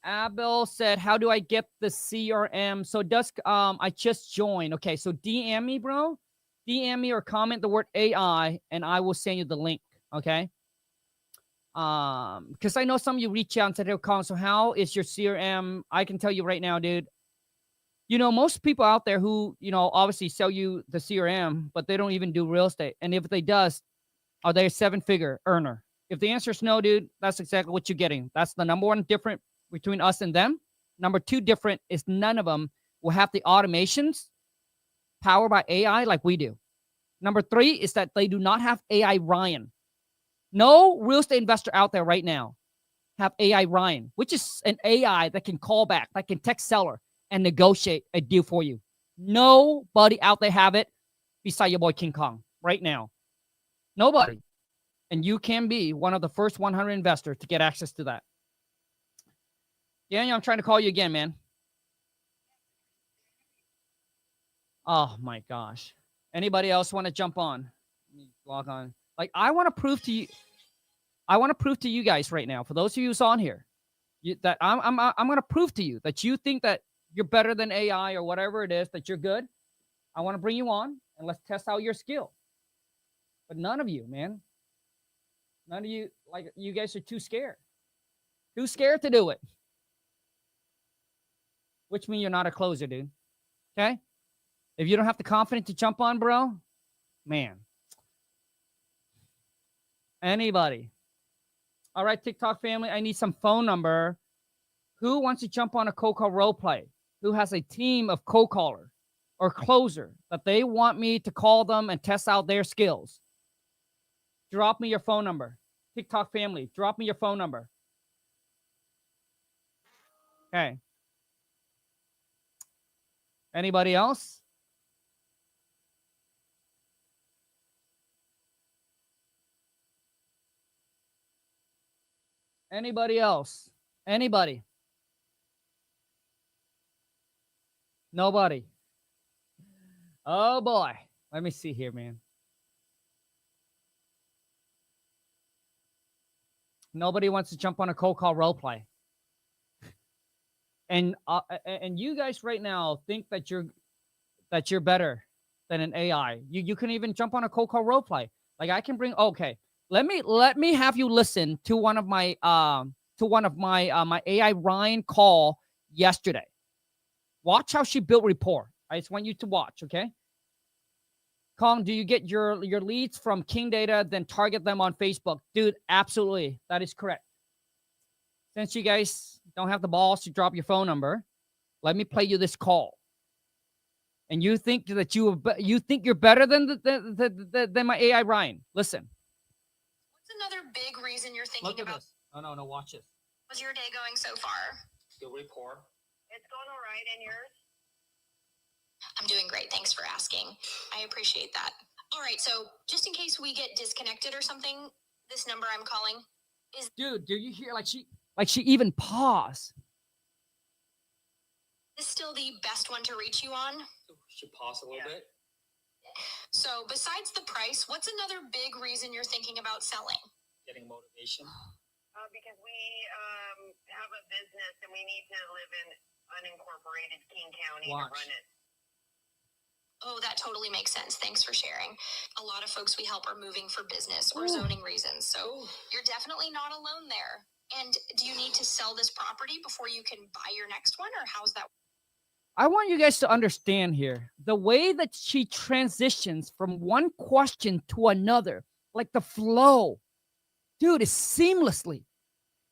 Abel said, how do I get the CRM? So I just joined. Okay, so DM me, bro. DM me or comment the word AI, and I will send you the link, okay? Because I know some of you reach out and said, hey, Colin, so how is your CRM? I can tell you right now, dude. Most people out there who, obviously sell you the CRM, but they don't even do real estate. And if they does, are they a 7-figure earner? If the answer is no, dude, that's exactly what you're getting. That's the number one difference between us and them. Number two different is none of them will have the automations powered by AI like we do. Number three is that they do not have AI Ryan. No real estate investor out there right now have AI Ryan, which is an AI that can call back, that can text seller and negotiate a deal for you. Nobody out there have it beside your boy King Kong right now. Nobody. And you can be one of the first 100 investors to get access to that. Daniel, I'm trying to call you again, man. Oh, my gosh. Anybody else want to jump on? Let me log on. Like, I want to prove to you guys right now, for those of you who's on here, that I'm going to prove to you that you think that you're better than AI or whatever it is, that you're good. I want to bring you on, and let's test out your skill. But none of you, man. None of you, like, you guys are too scared. Too scared to do it. Which means you're not a closer, dude. Okay? If you don't have the confidence to jump on, bro, man. Anybody? All right, TikTok family, I need some phone number. Who wants to jump on a cold call role play? Who has a team of cold caller or closer that they want me to call them and test out their skills? Drop me your phone number. TikTok family, drop me your phone number. Okay. Anybody else? Anybody else? Anybody? Nobody. Oh boy. Let me see here, man. Nobody wants to jump on a cold call role play. And you guys right now think that you're better than an AI. You can even jump on a cold call role play. Like, I can bring, okay. Let me have you listen to one of my my AI Ryan call yesterday. Watch how she built rapport. I just want you to watch, okay? Kong, do you get your leads from King Data, then target them on Facebook? Dude, absolutely. That is correct. Since you guys don't have the balls to drop your phone number, let me play you this call. And you think that you think you're better than my AI Ryan. Listen. What's another big reason you're thinking about this? Oh, no, watch this. How's your day going so far? Good rapport. It's going all right, and yours? I'm doing great. Thanks for asking. I appreciate that. All right. So just in case we get disconnected or something, this number I'm calling is... Dude, do you hear she even paused? Is still the best one to reach you on? Should pause a little bit. So besides the price, what's another big reason you're thinking about selling? Getting motivation. Because we have a business and we need to live in unincorporated King County to run it. Oh, that totally makes sense. Thanks for sharing. A lot of folks we help are moving for business or zoning reasons. So you're definitely not alone there. And do you need to sell this property before you can buy your next one, or how's that? I want you guys to understand here, the way that she transitions from one question to another, like the flow, dude, is seamlessly.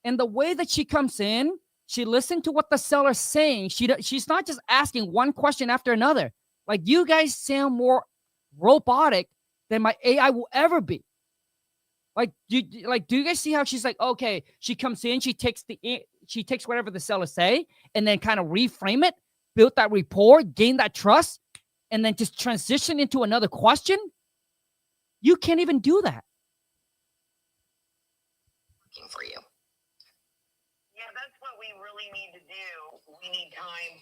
And the way that she comes in, she listened to what the seller's saying. She's not just asking one question after another. Like, you guys sound more robotic than my AI will ever be. Like, do you guys see how she's like, okay, she comes in, she takes whatever the seller say, and then kind of reframe it, build that rapport, gain that trust, and then just transition into another question. You can't even do that. Working for you. Yeah, that's what we really need to do. We need time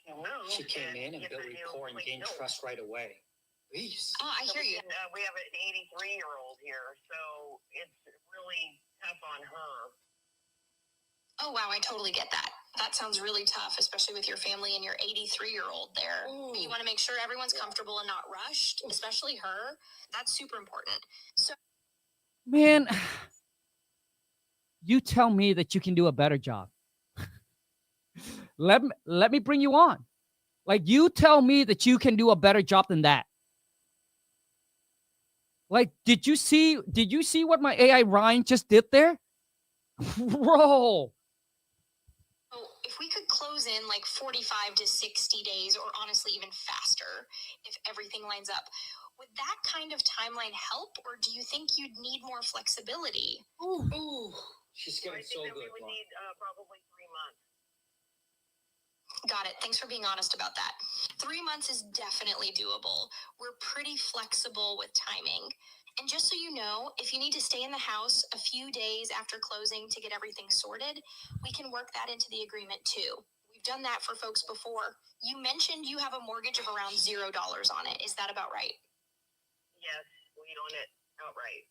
to move. She came in and built rapport and gained trust right away. Jeez. Oh, I hear you. We have an 83-year-old here, so it's really tough on her. Oh, wow, I totally get that. That sounds really tough, especially with your family and your 83-year-old there. Ooh. You want to make sure everyone's comfortable and not rushed, especially her. That's super important. So, Man, you tell me that you can do a better job. Let me bring you on. Like, you tell me that you can do a better job than that. Like, did you see what my AI Ryan just did there? Bro. oh, if we could close in like 45 to 60 days, or honestly even faster, if everything lines up, would that kind of timeline help, or do you think you'd need more flexibility? Ooh. She's I getting think so that we good. would need probably 3 months. Got it. Thanks for being honest about that. 3 months is definitely doable. We're pretty flexible with timing. And just so you know, if you need to stay in the house a few days after closing to get everything sorted, we can work that into the agreement too. We've done that for folks before. You mentioned you have a mortgage of around $0 on it. Is that about right? Yes, we own it outright.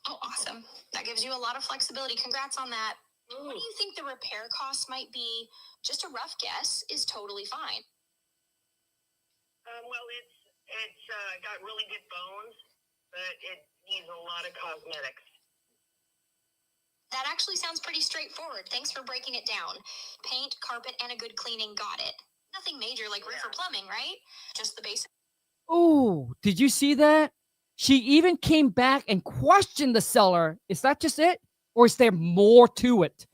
Oh, awesome. That gives you a lot of flexibility. Congrats on that. What do you think the repair costs might be? Just a rough guess is totally fine. Well, it's got really good bones, but it needs a lot of cosmetics. That actually sounds pretty straightforward. Thanks for breaking it down. Paint, carpet, and a good cleaning. Got it. Nothing major like roof or plumbing, right? Just the basic. Oh, did you see that? She even came back and questioned the seller. Is that just it? Or is there more to it?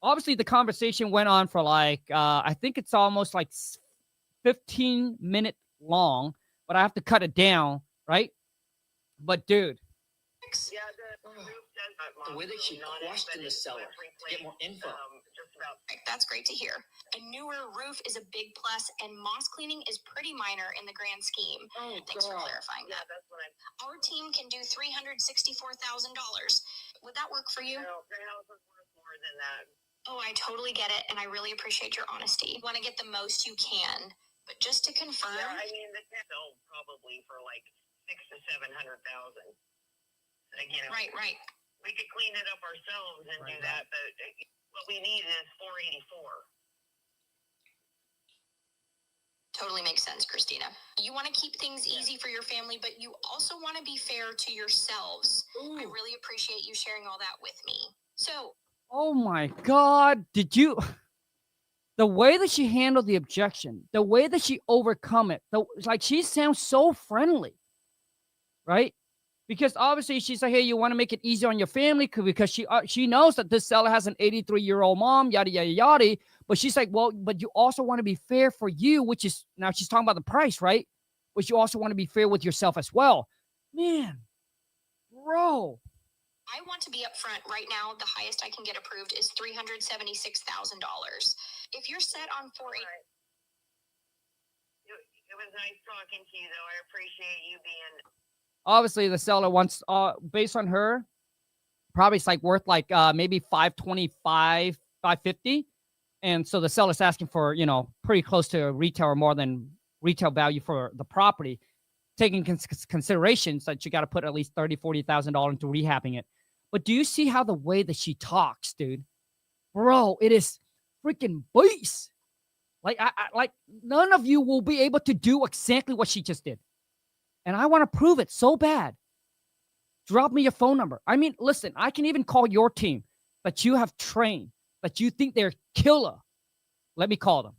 Obviously, the conversation went on for like, I think it's almost like 15 minutes long, but I have to cut it down, right? But dude. Yeah, the roof does The way that she questioned the seller to get more info. Just about. That's great to hear. A newer roof is a big plus, and moss cleaning is pretty minor in the grand scheme. Oh, Thanks for clarifying Yeah, that. that's what I'm. Our team can do $364,000. Would that work for you? No, the house is worth more than that. Oh, I totally get it, and I really appreciate your honesty. You want to get the most you can, but just to confirm. Yeah, I mean the sold probably for like $600,000 to $700,000. Again, Right. We could clean it up ourselves and do that, but what we need is $484,000. Totally makes sense, Christina. You want to keep things easy for your family, but you also want to be fair to yourselves. Ooh. I really appreciate you sharing all that with me. So, Oh my God. Did you... The way that she handled the objection, the way that she overcome it, like she sounds so friendly, right? Because obviously she's like, hey, you want to make it easier on your family because she knows that this seller has an 83-year-old mom, yada, yada, yada. But she's like, well, but you also want to be fair for you, which is, now she's talking about the price, right? But you also want to be fair with yourself as well. Man, bro. I want to be upfront right now. The highest I can get approved is $376,000. If you're set on $480,000. Right. It was nice talking to you, though. I appreciate you being. Obviously, the seller wants, based on her, probably it's like worth like maybe $525, $550. And so the seller's asking for, pretty close to retail or more than retail value for the property, taking considerations that you got to put at least $30,000, $40,000 into rehabbing it. But do you see how the way that she talks, dude? Bro, it is freaking beast. Like, like none of you will be able to do exactly what she just did. And I want to prove it so bad. Drop me your phone number. I mean, listen, I can even call your team that you have trained, that you think they're killer. Let me call them.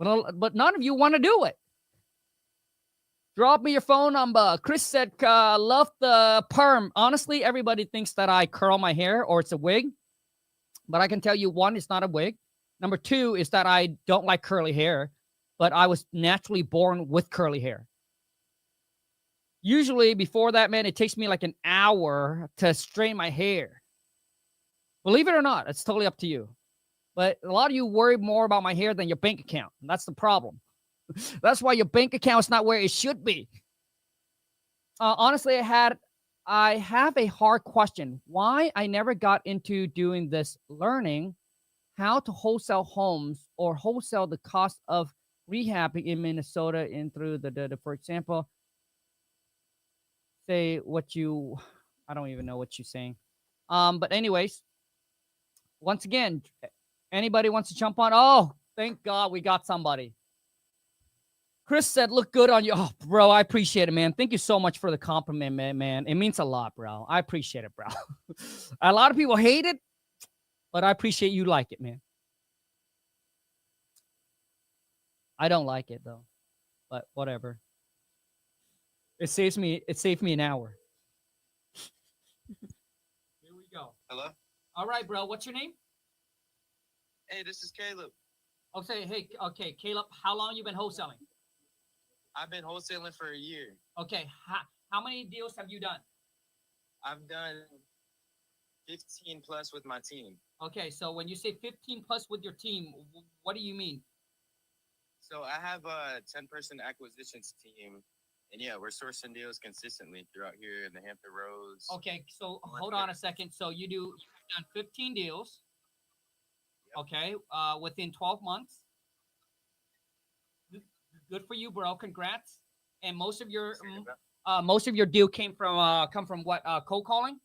But none of you want to do it. Drop me your phone number. Chris said, love the perm. Honestly, everybody thinks that I curl my hair or it's a wig. But I can tell you, one, it's not a wig. Number two is that I don't like curly hair. But I was naturally born with curly hair. Usually before that, man, it takes me like an hour to straighten my hair. Believe it or not, it's totally up to you. But a lot of you worry more about my hair than your bank account. And that's the problem. That's why your bank account is not where it should be. Honestly, I have a hard question. Why I never got into doing this learning how to wholesale homes or wholesale the cost of rehabbing in Minnesota in through the for example, say what you, I don't even know what you're saying. But anyways, once again, anybody wants to jump on? Oh, thank God we got somebody. Chris said, look good on you. Oh, bro, I appreciate it, man. Thank you so much for the compliment, man. It means a lot, bro. I appreciate it, bro. A lot of people hate it, but I appreciate you like it, man. I don't like it, though, but whatever. It saved me an hour. Here we go. Hello? All right, bro. What's your name? Hey, this is Caleb. Okay, Caleb, how long you been wholesaling? I've been wholesaling for a year. Okay, how many deals have you done? I've done 15 plus with my team. Okay, so when you say 15 plus with your team, what do you mean? So I have a 10-person acquisitions team, and yeah, we're sourcing deals consistently throughout here in the Hampton Roads. Okay, so hold on a second. So you've done 15 deals. Yep. Okay, within 12 months. Good for you, bro. Congrats. And most of your deal come from what? Cold calling?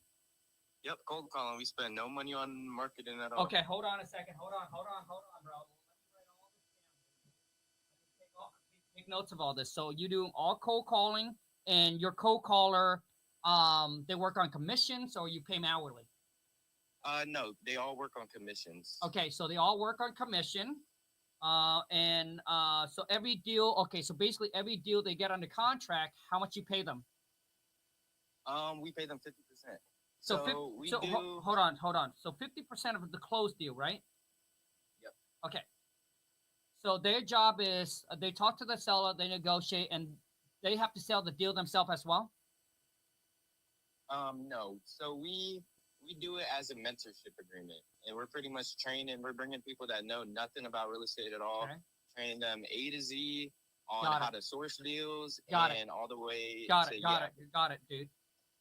Yep, cold calling. We spend no money on marketing at all. Okay, hold on a second. Hold on, bro. Take notes of all this. So you do all cold calling, and your cold caller, they work on commissions, or you pay them hourly? No, they all work on commissions. Okay, so they all work on commission. So every deal, okay, so basically every deal they get under contract, how much you pay them? We pay them 50%. Hold on. So 50% of the closed deal, right? Yep. Okay. So their job is they talk to the seller, they negotiate, and they have to sell the deal themselves as well? No. So we do it as a mentorship agreement, and we're pretty much training. We're bringing people that know nothing about real estate at all, training them A to Z on how to source deals all the way. Got it, dude.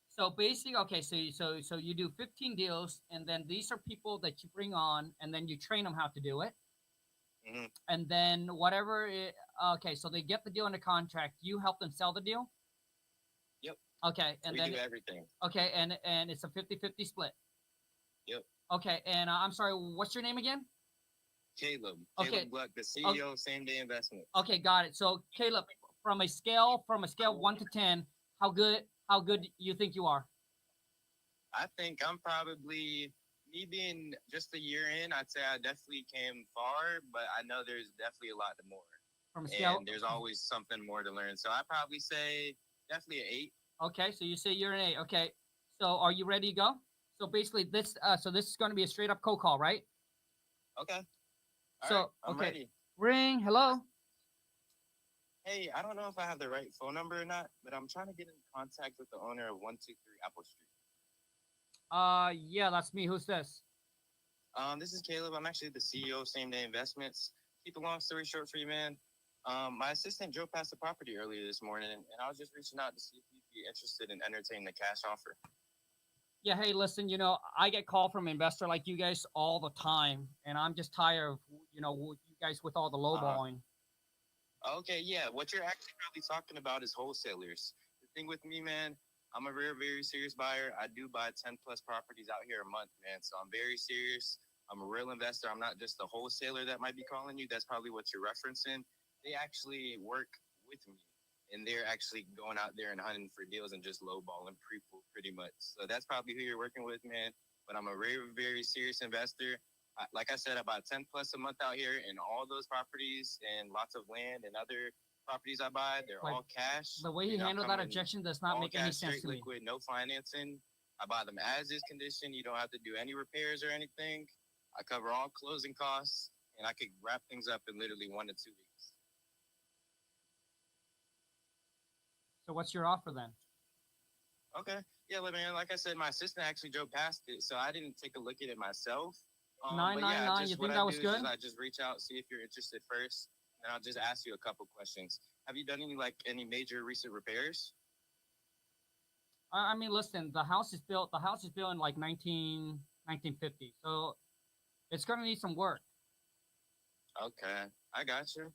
So basically, okay, so you do 15 deals, and then these are people that you bring on, and then you train them how to do it. Mm-hmm. And then okay, so they get the deal under contract. You help them sell the deal? Yep. Okay, and we do everything. Okay, and it's a 50-50 split. Yep. Okay, and I'm sorry, what's your name again? Caleb. Okay. Caleb Gluck, the CEO of Same Day Investments. Okay, got it. So Caleb, from a scale 1 to 10, how good you think you are? I think I'm probably, me being just a year in, I'd say I definitely came far, but I know there's definitely a lot more. From a scale, and there's always something more to learn. So I'd probably say definitely an 8. Okay, so you say you're an 8. Okay, so are you ready to go? So basically, this is going to be a straight up cold call, right? Okay. I'm ready. Ring. Hello. Hey, I don't know if I have the right phone number or not, but I'm trying to get in contact with the owner of 123 Apple Street. Yeah, that's me. Who's this? This is Caleb. I'm actually the CEO of Same Day Investments. Keep a long story short for you, man. My assistant drove past the property earlier this morning, and I was just reaching out to see if you'd be interested in entertaining the cash offer. Yeah, hey, listen, I get called from investor like you guys all the time, and I'm just tired of, you guys with all the lowballing. Okay, yeah. What you're actually probably talking about is wholesalers. The thing with me, man, I'm a very serious buyer. I do buy 10 plus properties out here a month, man. So I'm very serious. I'm a real investor. I'm not just a wholesaler that might be calling you. That's probably what you're referencing. They actually work with me, and they're actually going out there and hunting for deals and just lowballing people pretty much. So that's probably who you're working with, man. But I'm a very serious investor. Like I said, about 10 plus a month out here, and all those properties and lots of land and other properties I buy, they're all cash. The way you handle that objection does not make any sense to me. Liquid, no financing. I buy them as is condition. You don't have to do any repairs or anything. I cover all closing costs, and I could wrap things up in literally 1 to 2 weeks. So what's your offer then? Okay. Yeah, man, like I said, my assistant actually drove past it, so I didn't take a look at it myself. Nine But nine yeah, nine. You what think I that do was is good? just I just reach out, see if you're interested first, and I'll just ask you a couple questions. Have you done any major recent repairs? I mean, listen, the house is built. The house is built in like 1950, so it's gonna need some work. Okay, I got you.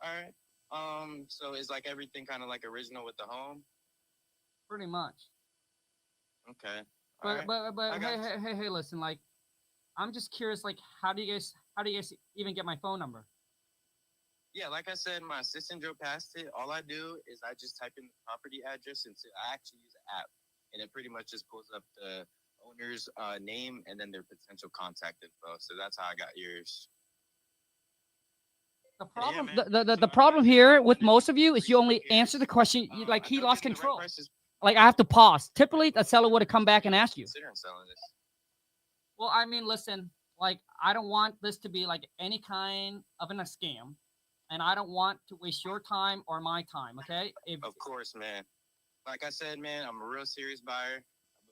All right. So is like everything kind of like original with the home? Pretty much. Okay. All But right. but but I hey got hey hey hey, listen, like I'm just curious, like how do you guys even get my phone number? Yeah, like I said, my assistant drove past it. All I do is I just type in the property address into I actually use an app, and it pretty much just pulls up the owner's name and then their potential contact info. So that's how I got yours. The Yeah, problem, man. the problem here with most of you is you only answer the question. Like he lost control. Like I have to pause. Typically, the seller would have come back and asked you. Considering selling this. Well, I mean, listen, like I don't want this to be like any kind of a scam, and I don't want to waste your time or my time. Okay? Of course, man. Like I said, man, I'm a real serious buyer.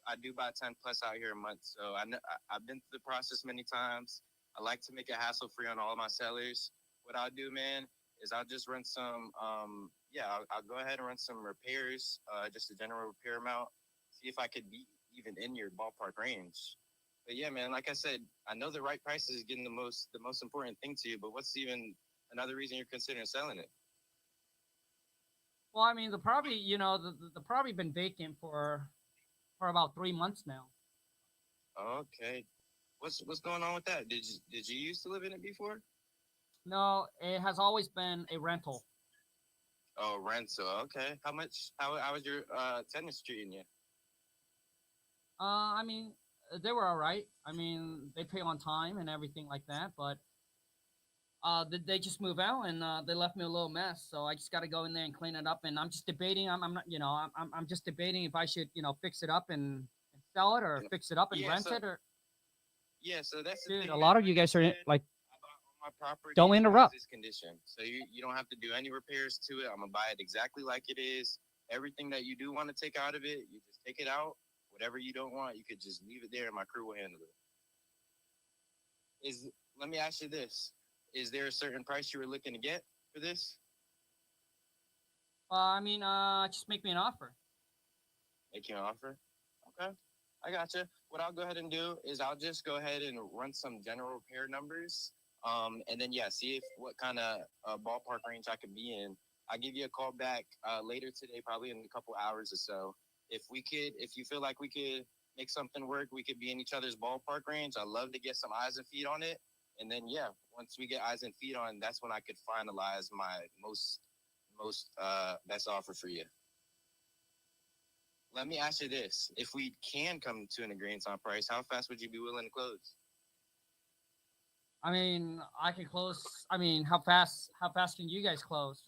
I do buy 10 plus out here a month. So I've been through the process many times. I like to make it hassle free on all my sellers. What I'll do, man, is I'll just run some, I'll go ahead and run some repairs, just a general repair amount, see if I could be even in your ballpark range. But yeah, man, like I said, I know the right price is getting the most important thing to you, but what's even another reason you're considering selling it? Well, I mean, the property, the property been vacant for about 3 months now. Okay. What's going on with that? Did you used to live in it before? No, it has always been a rental. Oh, rental. Okay. How was your tenants treating you? I mean, they were all right. I mean, they pay on time and everything like that, but they just move out and they left me a little mess. So I just got to go in there and clean it up. And I'm just debating. I'm not, I'm just debating if I should, fix it up and sell it or fix it up and rent it or. Yeah, so that's the Dude, thing, a man. lot of Like you I guys are said, like, I bought all my properties don't interrupt. as is condition. So you don't have to do any repairs to it. I'm gonna buy it exactly like it is. Everything that you do want to take out of it, you just take it out. Whatever you don't want, you could just leave it there and my crew will handle it. Let me ask you this. Is there a certain price you were looking to get for this? I mean, just make me an offer. Make you an offer? Okay. I gotcha. What I'll go ahead and do is I'll just go ahead and run some general repair numbers. And then, see if what kind of ballpark range I could be in. I'll give you a call back later today, probably in a couple hours or so. If you feel like we could make something work, we could be in each other's ballpark range. I'd love to get some eyes and feet on it. And then, once we get eyes and feet on, that's when I could finalize my most best offer for you. Let me ask you this. If we can come to an agreement on price, how fast would you be willing to close? I mean, I can close. I mean, how fast can you guys close?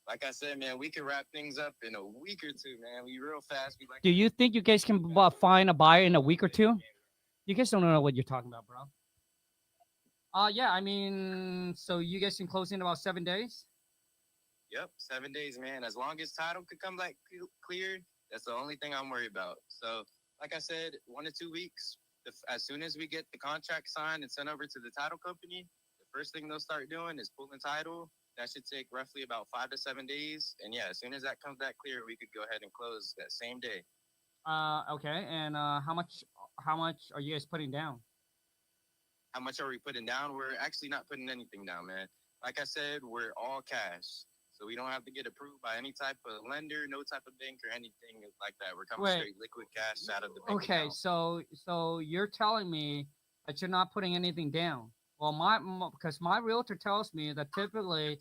Like I said, man, we can wrap things up in a week or two, man. We real fast. Do you think you guys can find a buyer in a week or two? You guys don't know what you're talking about, bro. Yeah, I mean, so you guys can close in about 7 days? Yep, 7 days, man. As long as title could come back clear, that's the only thing I'm worried about. So, like I said, 1 to 2 weeks. As soon as we get the contract signed and sent over to the title company, the first thing they'll start doing is pulling title. That should take roughly about 5 to 7 days. And as soon as that comes back clear, we could go ahead and close that same day. Okay. And how much are you guys putting down? How much are we putting down? We're actually not putting anything down, man. Like I said, we're all cash. So we don't have to get approved by any type of lender, no type of bank or anything like that. We're coming straight liquid cash out of the bank account. So you're telling me that you're not putting anything down. Well, because my realtor tells me that typically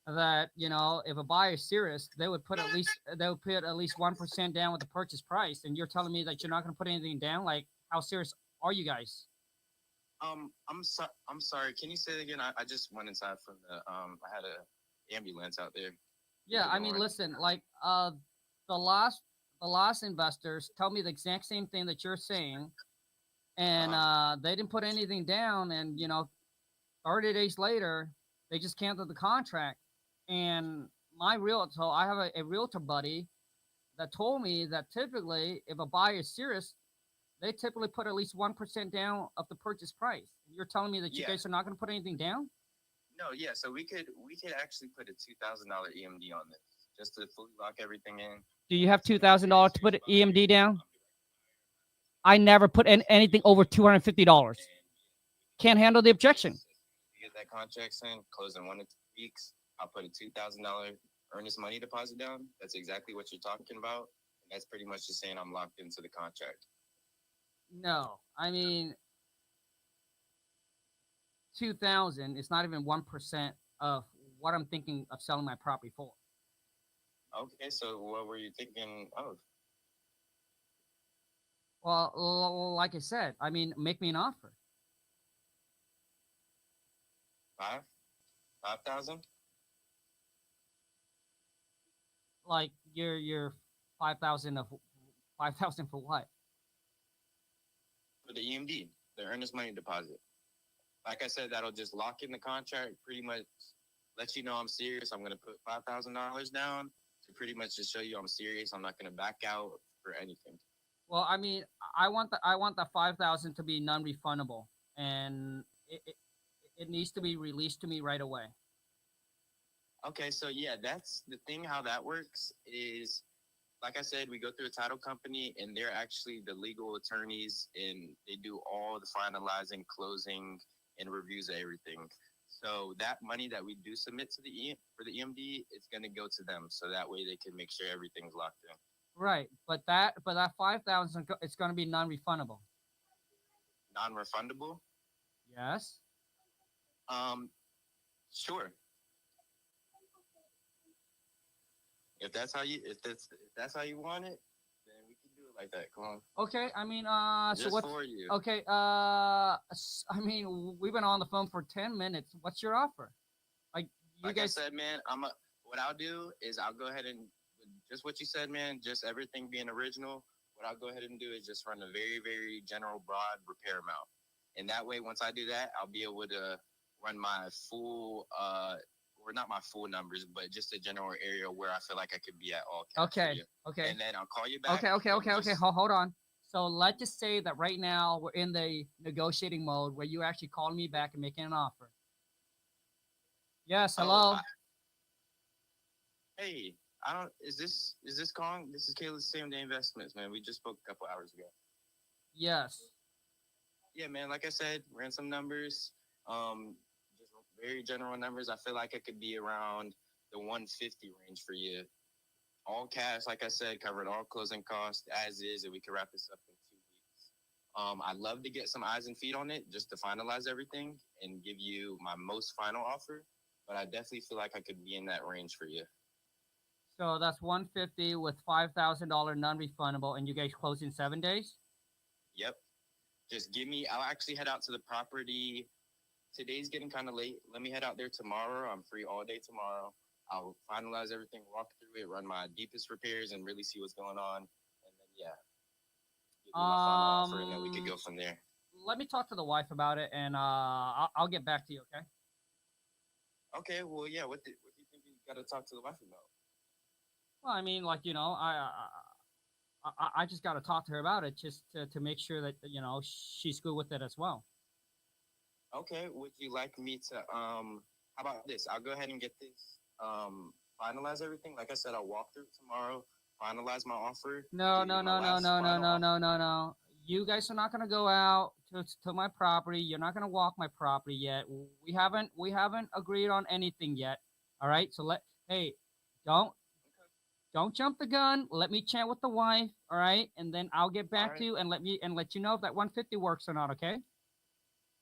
that, if a buyer is serious, they would put at least 1% down with the purchase price. And you're telling me that you're not going to put anything down? Like, how serious are you guys? I'm sorry. Can you say it again? I just went inside from I had a ambulance out there. Yeah, I mean, listen, like the last investors tell me the exact same thing that you're saying, and they didn't put anything down, and 30 days later they just canceled the contract. And I have a realtor buddy that told me that typically if a buyer is serious, they typically put at least 1% down of the purchase price. You're telling me that you Yeah. guys are not going to put anything down? No, yeah. So we could actually put a $2,000 EMD on this just to fully lock everything in. Do you have $2,000 to put an EMD down? I never put anything over $250. Can't handle the objection. You get that contract signed, close in 1 to 2 weeks. I'll put a $2,000 earnest money deposit down. That's exactly what you're talking about. And that's pretty much just saying I'm locked into the contract. No, I mean, 2,000 is not even 1% of what I'm thinking of selling my property for. Okay, so what were you thinking of? Well, like I said, I mean, make me an offer. 5,000? Like you're 5,000 of 5,000 for what? For the EMD, the earnest money deposit. Like I said, that'll just lock in the contract, pretty much let you know I'm serious. I'm gonna put $5,000 down to pretty much just show you I'm serious. I'm not gonna back out for anything. Well, I mean, I want the 5,000 to be non-refundable, and it needs to be released to me right away. Okay, so yeah, that's the thing. How that works is, like I said, we go through a title company, and they're actually the legal attorneys, and they do all the finalizing, closing, and reviews of everything. So that money that we do submit to for the EMD, it's gonna go to them, so that way they can make sure everything's locked in. Right, but that 5,000, it's going to be non-refundable. Non-refundable? Yes. Sure. If that's how you want it, then we can do it like that. Come on. Okay, I mean, Just so what? for you. Okay, I mean, we've been on the phone for 10 minutes. What's your offer? Like you Like guys I said, man, what I'll do is I'll go ahead and just what you said, man, just everything being original. What I'll go ahead and do is just run a very, very general, broad repair amount. And that way, once I do that, I'll be able to run my full, or not my full numbers, but just a general area where I feel like I could be at all cash for you. Okay. And then I'll call you back. Okay. Hold on. So let's just say that right now we're in the negotiating mode where you actually calling me back and making an offer. Yes. Hello. Hey, is this calling? This is Caleb's Same Day Investments, man. We just spoke a couple hours ago. Yes. Yeah, man. Like I said, ran some numbers. Just very general numbers. I feel like it could be around the 150 range for you. All cash, like I said, covered all closing costs as is, and we can wrap this up in 2 weeks. I'd love to get some eyes and feet on it just to finalize everything and give you my most final offer. But I definitely feel like I could be in that range for you. So that's 150 with $5,000 non-refundable, and you guys close in 7 days? Yep. Just I'll actually head out to the property. Today's getting kind of late. Let me head out there tomorrow. I'm free all day tomorrow. I'll finalize everything, walk through it, run my deepest repairs, and really see what's going on. And then, yeah, give you my final offer, and then we could go from there. Let me talk to the wife about it, and I'll get back to you, okay? Okay, well, yeah, what do you think you got to talk to the wife about? Well, I mean, like, you know, I just got to talk to her about it just to make sure that, you know, she's good with it as well. Okay, would you like me to, how about this? I'll go ahead and get this, finalize everything. Like I said, I'll walk through tomorrow, finalize my offer. No. You guys are not going to go out to my property. You're not going to walk my property yet. We haven't agreed on anything yet. All right. So don't jump the gun. Let me chat with the wife. All right. And then I'll get back to you and let you know if that 150 works or not. Okay.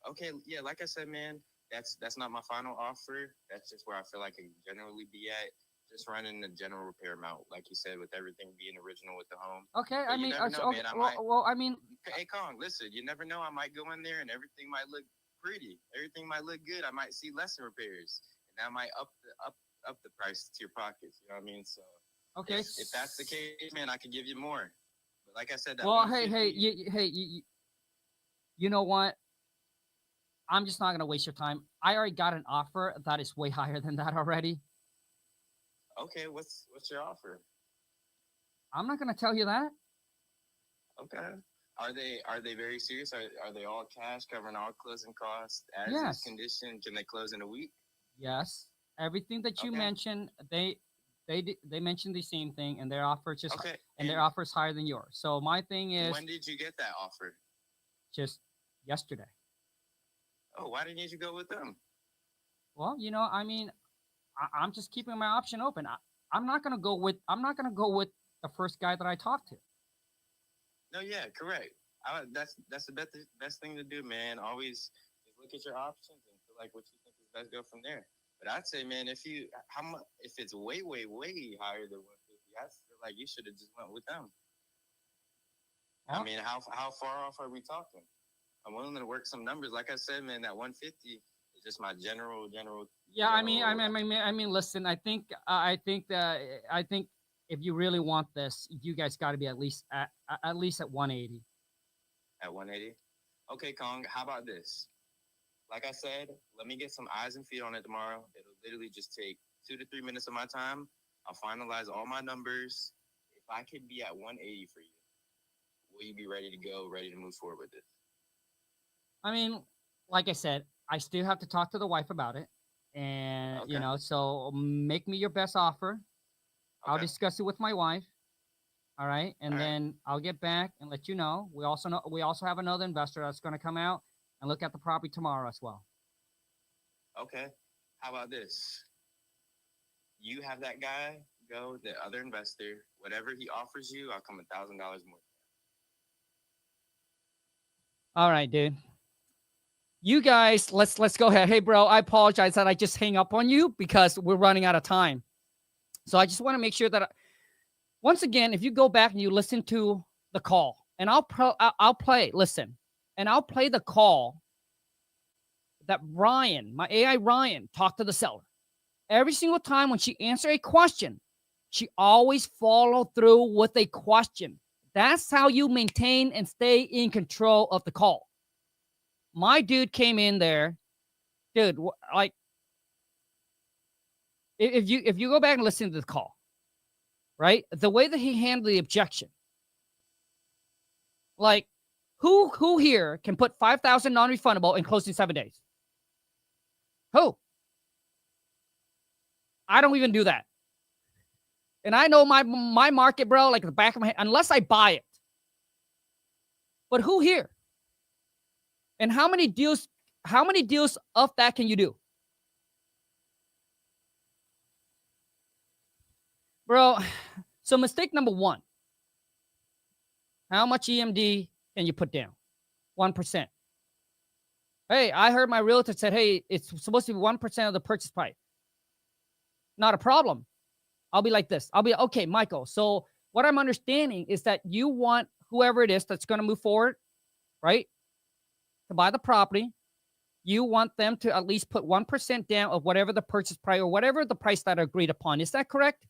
Okay. Yeah. Like I said, man, that's not my final offer. That's just where I feel like I can generally be at. Just running the general repair amount, like you said, with everything being original with the home. Okay, But I mean, know, hey, Kong, listen, you never know. I might go in there and everything might look pretty. Everything might look good. I might see less repairs, and that might up the price to your pockets. You know what I mean? So, okay, if that's the case, man, I can give you more. But like I said, that you know what? I'm just not gonna waste your time. I already got an offer that is way higher than that already. Okay, what's your offer? I'm not gonna tell you that. Okay. Are they very serious? Are they all cash, covering all closing costs as Yes. is condition? Can they close in a week? Yes. Everything that you Okay. mentioned, they mentioned the same thing, and their offer is just Okay. and their offer is higher than yours. So my thing is When did you get that offer? just yesterday. Oh, why didn't you go with them? Well, I mean, I'm just keeping my option open. I'm not gonna go with the first guy that I talked to. No, yeah, correct. That's the best thing to do, man. Always just look at your options and feel like what you think is best. Go from there. But I'd say, man, if it's way higher than 150, I feel like you should have just went with them. Huh? I mean, how far off are we talking? I'm willing to work some numbers. Like I said, man, that 150 is just my general. Yeah, I mean, listen. I think if you really want this, you guys got to be at least at 180. At 180. Okay, Kong. How about this? Like I said, let me get some eyes and feet on it tomorrow. It'll literally just take 2 to 3 minutes of my time. I'll finalize all my numbers. If I could be at 180 for you, will you be ready to go, ready to move forward with this? I mean, like I said, I still have to talk to the wife about it, and Okay. so make me your best offer. I'll Okay. discuss it with my wife. All right, and All right. then I'll get back and let you know. We also have another investor that's going to come out and look at the property tomorrow as well. Okay. How about this? You have that guy go, the other investor, whatever he offers you, I'll come $1,000 more. All right, dude. You guys, let's go ahead. Hey, bro, I apologize that I just hang up on you because we're running out of time. So I just want to make sure that once again, if you go back and you listen to the call, and I'll play the call that Ryan, my AI Ryan, talked to the seller. Every single time when she answered a question, she always followed through with a question. That's how you maintain and stay in control of the call. My dude came in there, dude. Like, if you go back and listen to the call, right? The way that he handled the objection, like, who here can put 5,000 non-refundable and close in 7 days? Who? I don't even do that. And I know my market, bro, like the back of my head, unless I buy it. But who here? And how many deals of that can you do? Bro, so mistake number one. How much EMD can you put down? 1%. Hey, I heard my realtor said, hey, it's supposed to be 1% of the purchase price. Not a problem. I'll be like this. I'll be, okay, Michael. So what I'm understanding is that you want whoever it is that's going to move forward, right, to buy the property. You want them to at least put 1% down of whatever the purchase price or whatever the price that are agreed upon. Is that correct?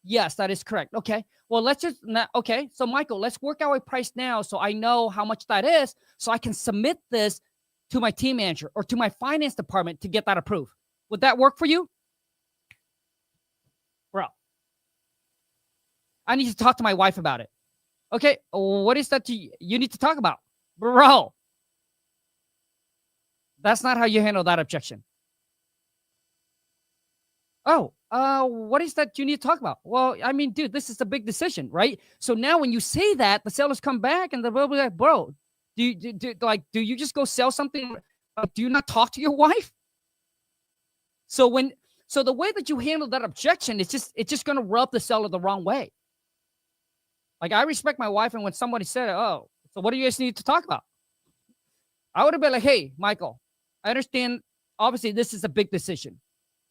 Yes, that is correct. Okay. Well, okay. So Michael, let's work out a price now so I know how much that is so I can submit this to my team manager or to my finance department to get that approved. Would that work for you? Bro, I need to talk to my wife about it. Okay. What is that you need to talk about? Bro, that's not how you handle that objection. Oh, what is that you need to talk about? Well, I mean, dude, this is a big decision, right? So now when you say that, the sellers come back and they'll be like, bro, do you just go sell something? Do you not talk to your wife? So the way that you handle that objection, it's just going to rub the seller the wrong way. Like, I respect my wife, and when somebody said, oh, so what do you guys need to talk about? I would have been like, hey, Michael, I understand. Obviously, this is a big decision.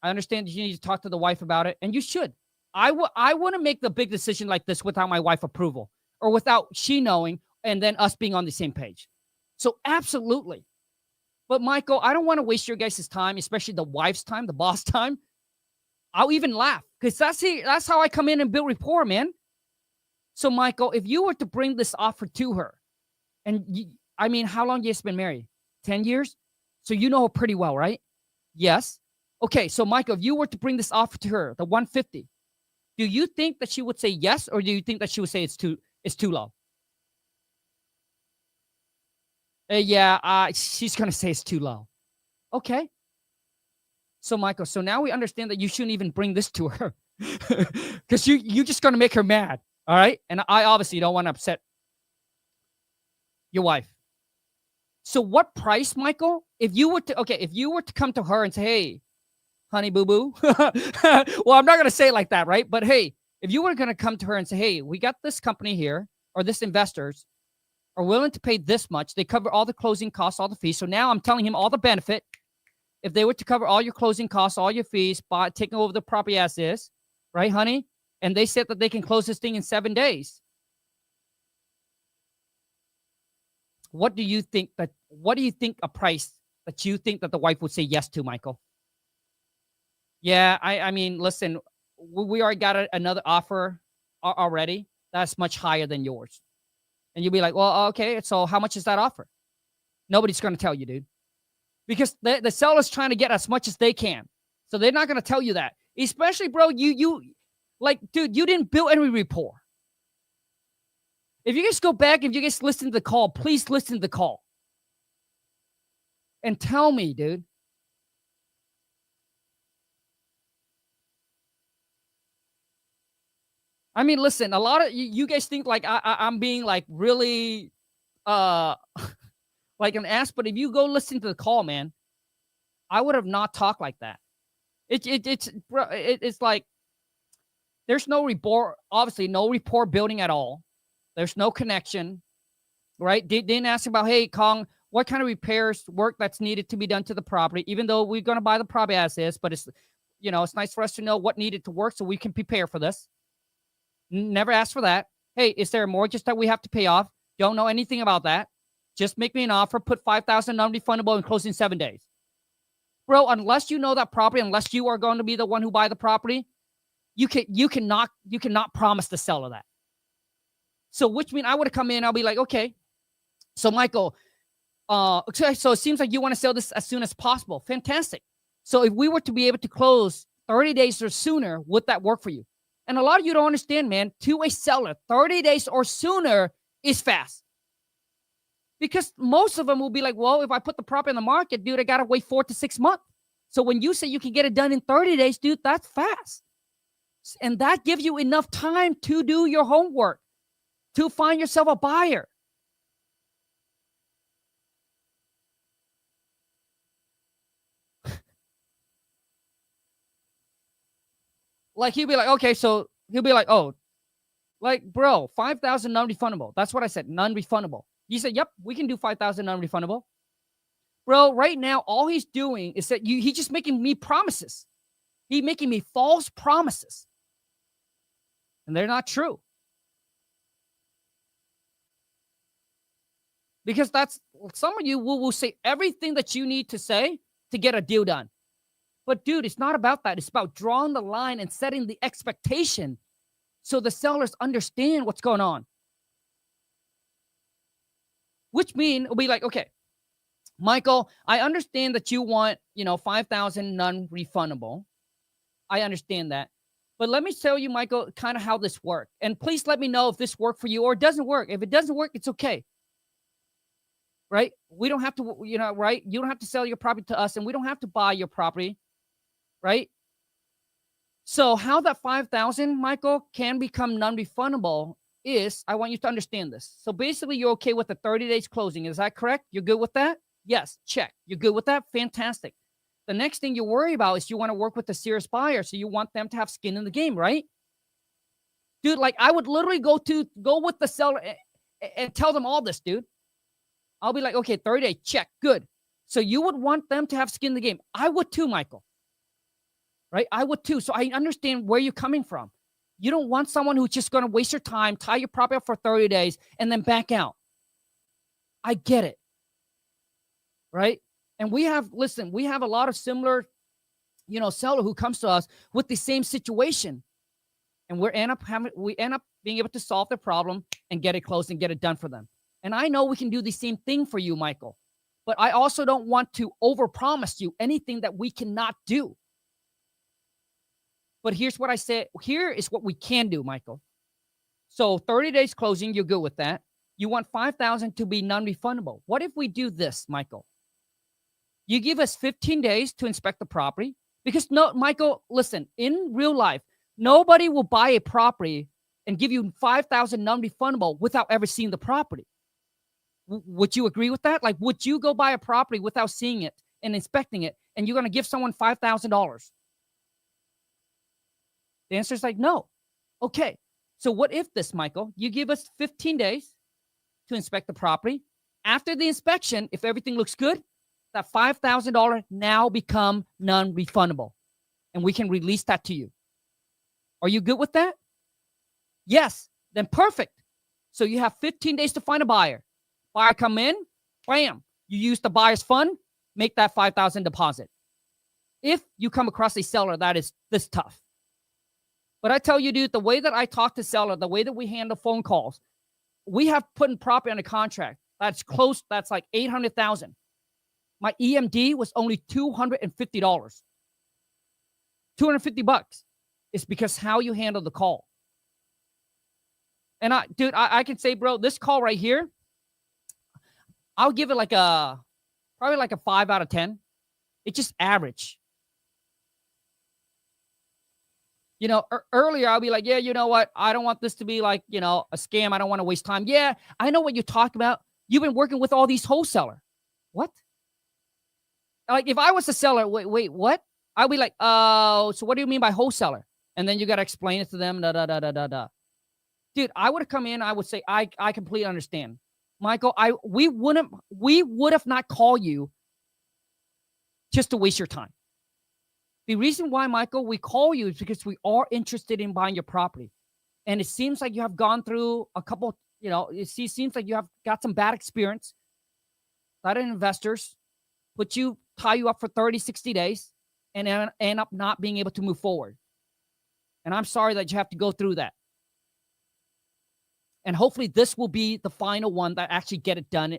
I understand that you need to talk to the wife about it, and you should. I wouldn't make the big decision like this without my wife approval or without she knowing and then us being on the same page. So absolutely. But Michael, I don't want to waste your guys' time, especially the wife's time, the boss time. I'll even laugh because that's how I come in and build rapport, man. So Michael, if you were to bring this offer to her, and I mean, how long you guys been married? 10 years? So you know her pretty well, right? Yes. Okay, so Michael, if you were to bring this offer to her, the 150, do you think that she would say yes, or do you think that she would say it's too low? Yeah, she's going to say it's too low. Okay. So, Michael, so now we understand that you shouldn't even bring this to her because you're just going to make her mad. All right. And I obviously don't want to upset your wife. So what price, Michael, if you were to come to her and say, hey, honey, boo-boo. Well, I'm not going to say it like that, right? But hey, if you were going to come to her and say, hey, we got this company here, or this investors are willing to pay this much. They cover all the closing costs, all the fees. So now I'm telling him all the benefit. If they were to cover all your closing costs, all your fees, by taking over the property as is, right, honey? And they said that they can close this thing in 7 days. What do you think a price that you think that the wife would say yes to, Michael? Yeah, I mean, listen, we already got another offer already. That's much higher than yours. And you'll be like, well, okay, so how much is that offer? Nobody's going to tell you, dude. Because the seller's trying to get as much as they can. So they're not going to tell you that. Especially, bro, you dude, you didn't build any rapport. If you guys go back, if you guys listen to the call, please listen to the call. And tell me, dude. I mean, listen, a lot of you guys think like I'm being like really like an ass, but if you go listen to the call, man, I would have not talked like that. It's like there's no rapport, obviously no rapport building at all. There's no connection, right? Didn't ask about, hey, Kong, what kind of repairs work that's needed to be done to the property, even though we're going to buy the property as is, but it's, it's nice for us to know what needed to work so we can prepare for this. Never asked for that. Hey, is there a mortgage that we have to pay off? Don't know anything about that. Just make me an offer, put $5,000 non-refundable and close in 7 days. Bro, unless you know that property, unless you are going to be the one who buy the property, you cannot promise the seller that. So which means I would have come in, I'll be like, okay, so Michael, so it seems like you want to sell this as soon as possible. Fantastic. So if we were to be able to close 30 days or sooner, would that work for you? And a lot of you don't understand, man, to a seller, 30 days or sooner is fast. Because most of them will be like, well, if I put the property in the market, dude, I got to wait 4 to 6 months. So when you say you can get it done in 30 days, dude, that's fast. And that gives you enough time to do your homework, to find yourself a buyer. Like, he'll be like, okay, so he'll be like, oh, like, bro, 5,000 non-refundable. That's what I said, non-refundable. He said, yep, we can do 5,000 non-refundable. Bro, right now, all he's doing is that he's just making me promises. He's making me false promises. And they're not true. Because that's, some of you will say everything that you need to say to get a deal done. But dude, it's not about that. It's about drawing the line and setting the expectation so the sellers understand what's going on. Which means it'll be like, okay, Michael, I understand that you want, 5,000 non-refundable. I understand that. But let me tell you, Michael, kind of how this works. And please let me know if this worked for you or it doesn't work. If it doesn't work, it's okay. Right? We don't have to, right? You don't have to sell your property to us and we don't have to buy your property. Right? So how that 5,000, Michael, can become non-refundable is, I want you to understand this. So basically, you're okay with the 30 days closing. Is that correct? You're good with that? Yes. Check. You're good with that? Fantastic. The next thing you worry about is you want to work with a serious buyer. So you want them to have skin in the game, right? Dude, like I would literally go with the seller and tell them all this, dude. I'll be like, okay, 30 days, check, good. So you would want them to have skin in the game. I would too, Michael. Right? I would too. So I understand where you're coming from. You don't want someone who's just going to waste your time, tie your property up for 30 days, and then back out. I get it. Right? And we have a lot of similar, seller who comes to us with the same situation. And we end up being able to solve the problem and get it closed and get it done for them. And I know we can do the same thing for you, Michael. But I also don't want to overpromise you anything that we cannot do. But here's what I said. Here is what we can do, Michael. So 30 days closing, you're good with that. You want 5,000 to be non-refundable. What if we do this, Michael? You give us 15 days to inspect the property. Because no, Michael, listen, in real life, nobody will buy a property and give you 5,000 non-refundable without ever seeing the property. Would you agree with that? Like, would you go buy a property without seeing it and inspecting it, and you're going to give someone $5,000? The answer is like, no. Okay. So what if this, Michael? You give us 15 days to inspect the property. After the inspection, if everything looks good, that $5,000 now become non-refundable, and we can release that to you. Are you good with that? Yes. Then perfect. So you have 15 days to find a buyer. Buyer come in, bam. You use the buyer's fund, make that 5,000 deposit. If you come across a seller that is this tough. But I tell you, dude, the way that I talk to seller, the way that we handle phone calls, we have put in property under contract. That's close. That's like $800,000. My EMD was only $250. $250. It's because how you handle the call. And I can say, bro, this call right here, I'll give it like probably like a 5 out of 10. It's just average. You know, earlier I'll be like, yeah, you know what? I don't want this to be like, you know, a scam. I don't want to waste time. Yeah, I know what you're talking about. You've been working with all these wholesalers. What? Like, if I was a seller, wait, what? I'll be like, oh, so what do you mean by wholesaler? And then you got to explain it to them. Dude, I would have come in. I would say, I completely understand. Michael, we would have not called you just to waste your time. The reason why, Michael, we call you is because we are interested in buying your property. And it seems like you have gone through a couple, you know, it seems like you have got some bad experience. A lot of investors tie you up for 30, 60 days and end up not being able to move forward. And I'm sorry that you have to go through that. And hopefully this will be the final one that actually get it done.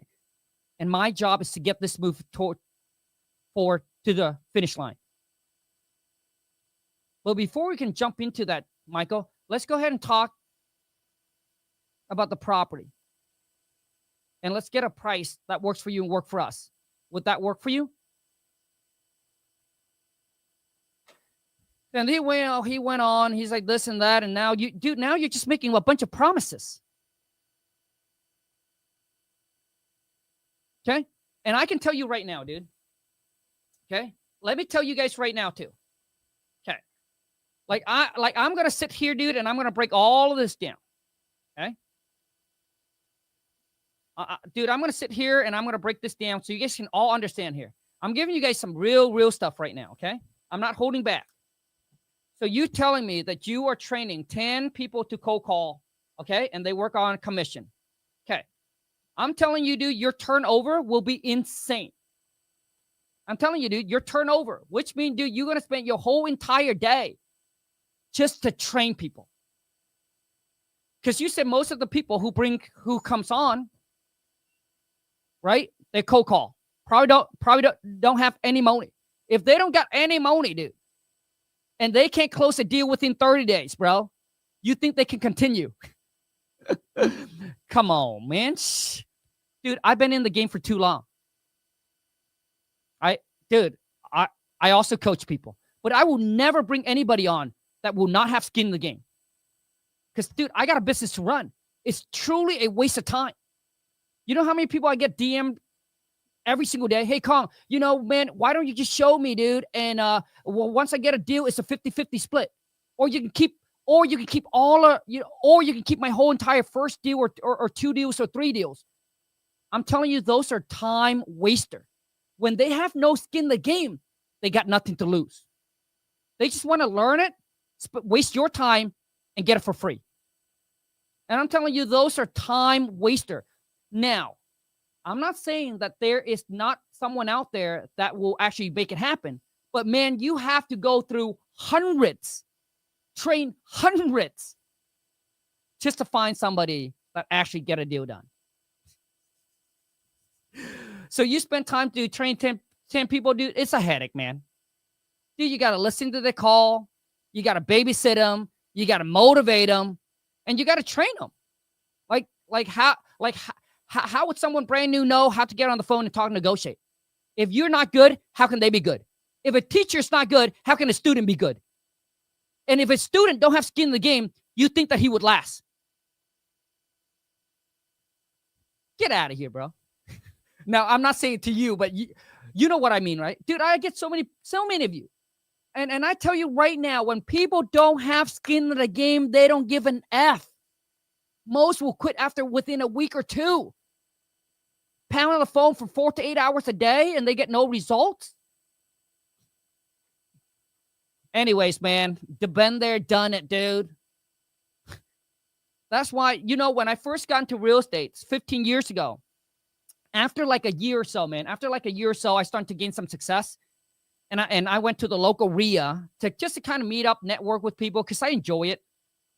And my job is to get this move forward to the finish line. But before we can jump into that, Michael, let's go ahead and talk about the property. And let's get a price that works for you and work for us. Would that work for you? And he went on. He's like this and that. And now you're just making a bunch of promises. Okay. And I can tell you right now, dude. Okay. Let me tell you guys right now too. Okay. I'm going to sit here, dude, and I'm going to break all of this down. Okay. Dude, I'm going to sit here and I'm going to break this down so you guys can all understand here. I'm giving you guys some real stuff right now. Okay. I'm not holding back. So you telling me that you are training 10 people to cold call. Okay. And they work on commission. Okay. I'm telling you, dude, your turnover will be insane. I'm telling you, dude, your turnover, which means, dude, you're going to spend your whole entire day just to train people. Because you said most of the people who comes on, right? They cold call. Probably don't have any money. If they don't got any money, dude, and they can't close a deal within 30 days, bro, you think they can continue? Come on, man. Dude, I've been in the game for too long. I also coach people, but I will never bring anybody on that will not have skin in the game. Because, dude, I got a business to run. It's truly a waste of time. You know how many people I get DM'd every single day? Hey, Kong, you know, man, why don't you just show me, dude? And once I get a deal, it's a 50-50 split. Or you can keep my whole entire first deal or 2 deals or 3 deals. I'm telling you, those are time waster. When they have no skin in the game, they got nothing to lose. They just want to learn it, waste your time, and get it for free. And I'm telling you, those are time waster. Now, I'm not saying that there is not someone out there that will actually make it happen. But, man, you have to go through hundreds, train hundreds, just to find somebody that actually get a deal done. So you spend time to train 10 people, dude. It's a headache, man. Dude, you got to listen to the call. You got to babysit them. You got to motivate them. And you got to train them. how would someone brand new know how to get on the phone and talk and negotiate? If you're not good, how can they be good? If a teacher's not good, how can a student be good? And if a student don't have skin in the game, you think that he would last. Get out of here, bro. Now, I'm not saying to you, but you know what I mean, right? Dude, I get so many of you. And I tell you right now, when people don't have skin in the game, they don't give an F. Most will quit within a week or two. Pound on the phone for 4 to 8 hours a day and they get no results. Anyways, man, been there, done it, dude. That's why, when I first got into real estate 15 years ago, after like a year or so, I started to gain some success. And I went to the local RIA to kind of meet up, network with people because I enjoy it.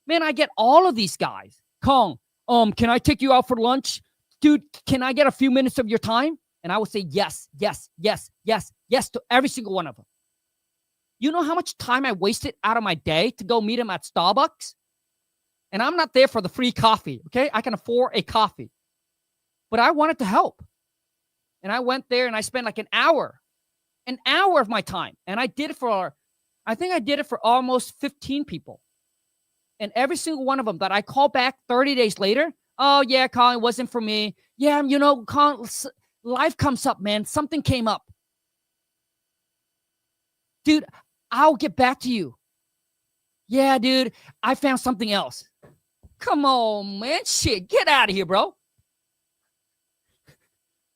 Man, I get all of these guys. Kong, can I take you out for lunch? Dude, can I get a few minutes of your time? And I would say yes, yes, yes, yes, yes to every single one of them. You know how much time I wasted out of my day to go meet them at Starbucks? And I'm not there for the free coffee, okay? I can afford a coffee. But I wanted to help. And I went there and I spent like an hour of my time. And I did it for almost 15 people. And every single one of them that I call back 30 days later, oh, yeah, Colin, it wasn't for me. Yeah, Colin, life comes up, man. Something came up. Dude, I'll get back to you. Yeah, dude, I found something else. Come on, man. Shit, get out of here, bro.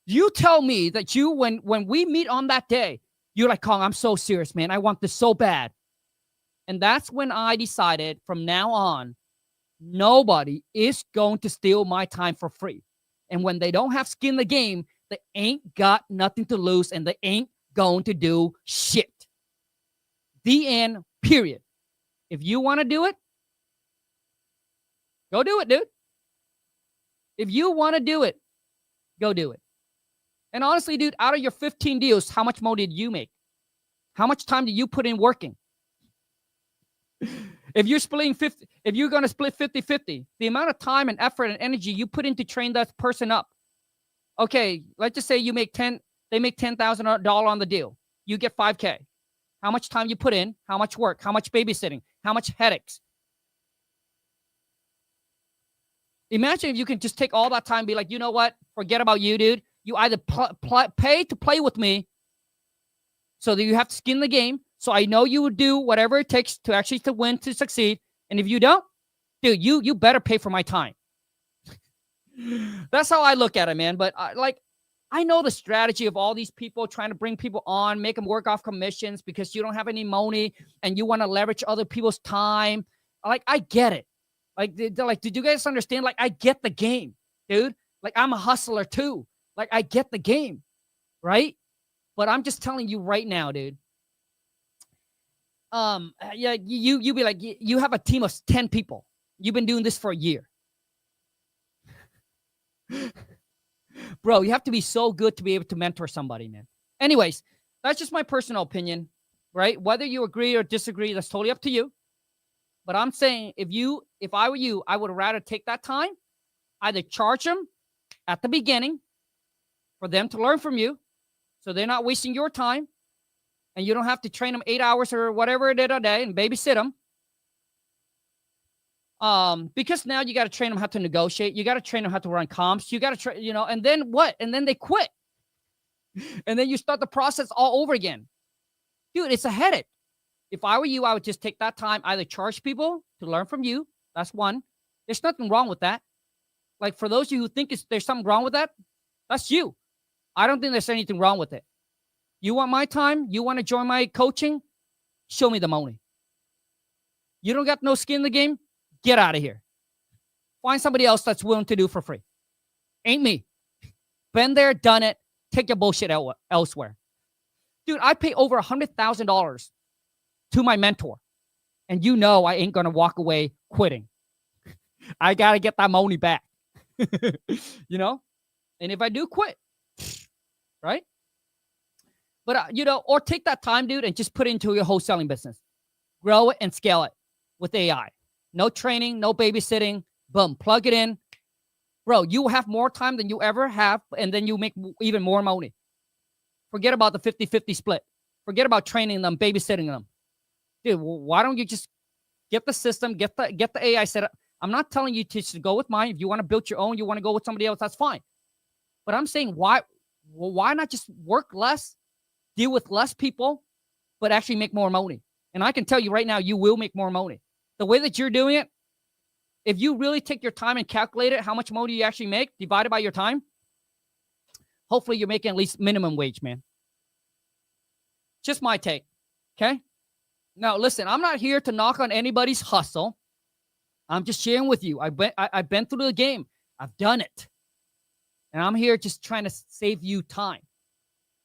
You tell me that when we meet on that day, you're like, Kong, I'm so serious, man. I want this so bad. And that's when I decided from now on, nobody is going to steal my time for free. And when they don't have skin in the game, they ain't got nothing to lose and they ain't going to do shit. The end, period. If you want to do it, go do it, dude. If you want to do it, go do it. And honestly, dude, out of your 15 deals, how much more did you make? How much time did you put in working? If you're going to split 50-50, the amount of time and effort and energy you put in to train that person up. Okay, let's just say they make $10,000 on the deal. You get $5,000. How much time you put in, how much work, how much babysitting, how much headaches. Imagine if you can just take all that time and be like, you know what? Forget about you, dude. You either pay to play with me so that you have to skin the game. So I know you would do whatever it takes to actually to win, to succeed. And if you don't, dude, you better pay for my time. That's how I look at it, man. But I know the strategy of all these people trying to bring people on, make them work off commissions because you don't have any money and you want to leverage other people's time. Like, I get it. Did you guys understand? Like, I get the game, dude. Like, I'm a hustler too. Like, I get the game, right? But I'm just telling you right now, dude. Yeah, you be like, you have a team of 10 people. You've been doing this for a year. Bro, you have to be so good to be able to mentor somebody, man. Anyways, that's just my personal opinion, right? Whether you agree or disagree, that's totally up to you. But I'm saying if I were you, I would rather take that time, either charge them at the beginning for them to learn from you so they're not wasting your time and you don't have to train them 8 hours or whatever it is a day and babysit them. Because now you got to train them how to negotiate. You got to train them how to run comps. You got to train, and then what? And then they quit. And then you start the process all over again. Dude, it's a headache. If I were you, I would just take that time, either charge people to learn from you. That's one. There's nothing wrong with that. Like, for those of you who think there's something wrong with that, that's you. I don't think there's anything wrong with it. You want my time? You want to join my coaching? Show me the money. You don't got no skin in the game? Get out of here. Find somebody else that's willing to do for free. Ain't me. Been there, done it. Take your bullshit elsewhere. Dude, I pay over $100,000 to my mentor. And I ain't going to walk away quitting. I got to get that money back. And if I do quit, right? But, or take that time, dude, and just put it into your wholesaling business. Grow it and scale it with AI. No training, no babysitting. Boom, plug it in. bro, you will have more time than you ever have, and then you make even more money. Forget about the 50-50 split. Forget about training them, babysitting them. Dude, why don't you just get the system, get the AI set up? I'm not telling you to go with mine. If you want to build your own, you want to go with somebody else, that's fine. But I'm saying, why not just work less, deal with less people, but actually make more money? And I can tell you right now, you will make more money. The way that you're doing it, if you really take your time and calculate it, how much money you actually make divided by your time, hopefully you're making at least minimum wage, man. Just my take, okay? Now, listen, I'm not here to knock on anybody's hustle. I'm just sharing with you. I've been through the game. I've done it. And I'm here just trying to save you time.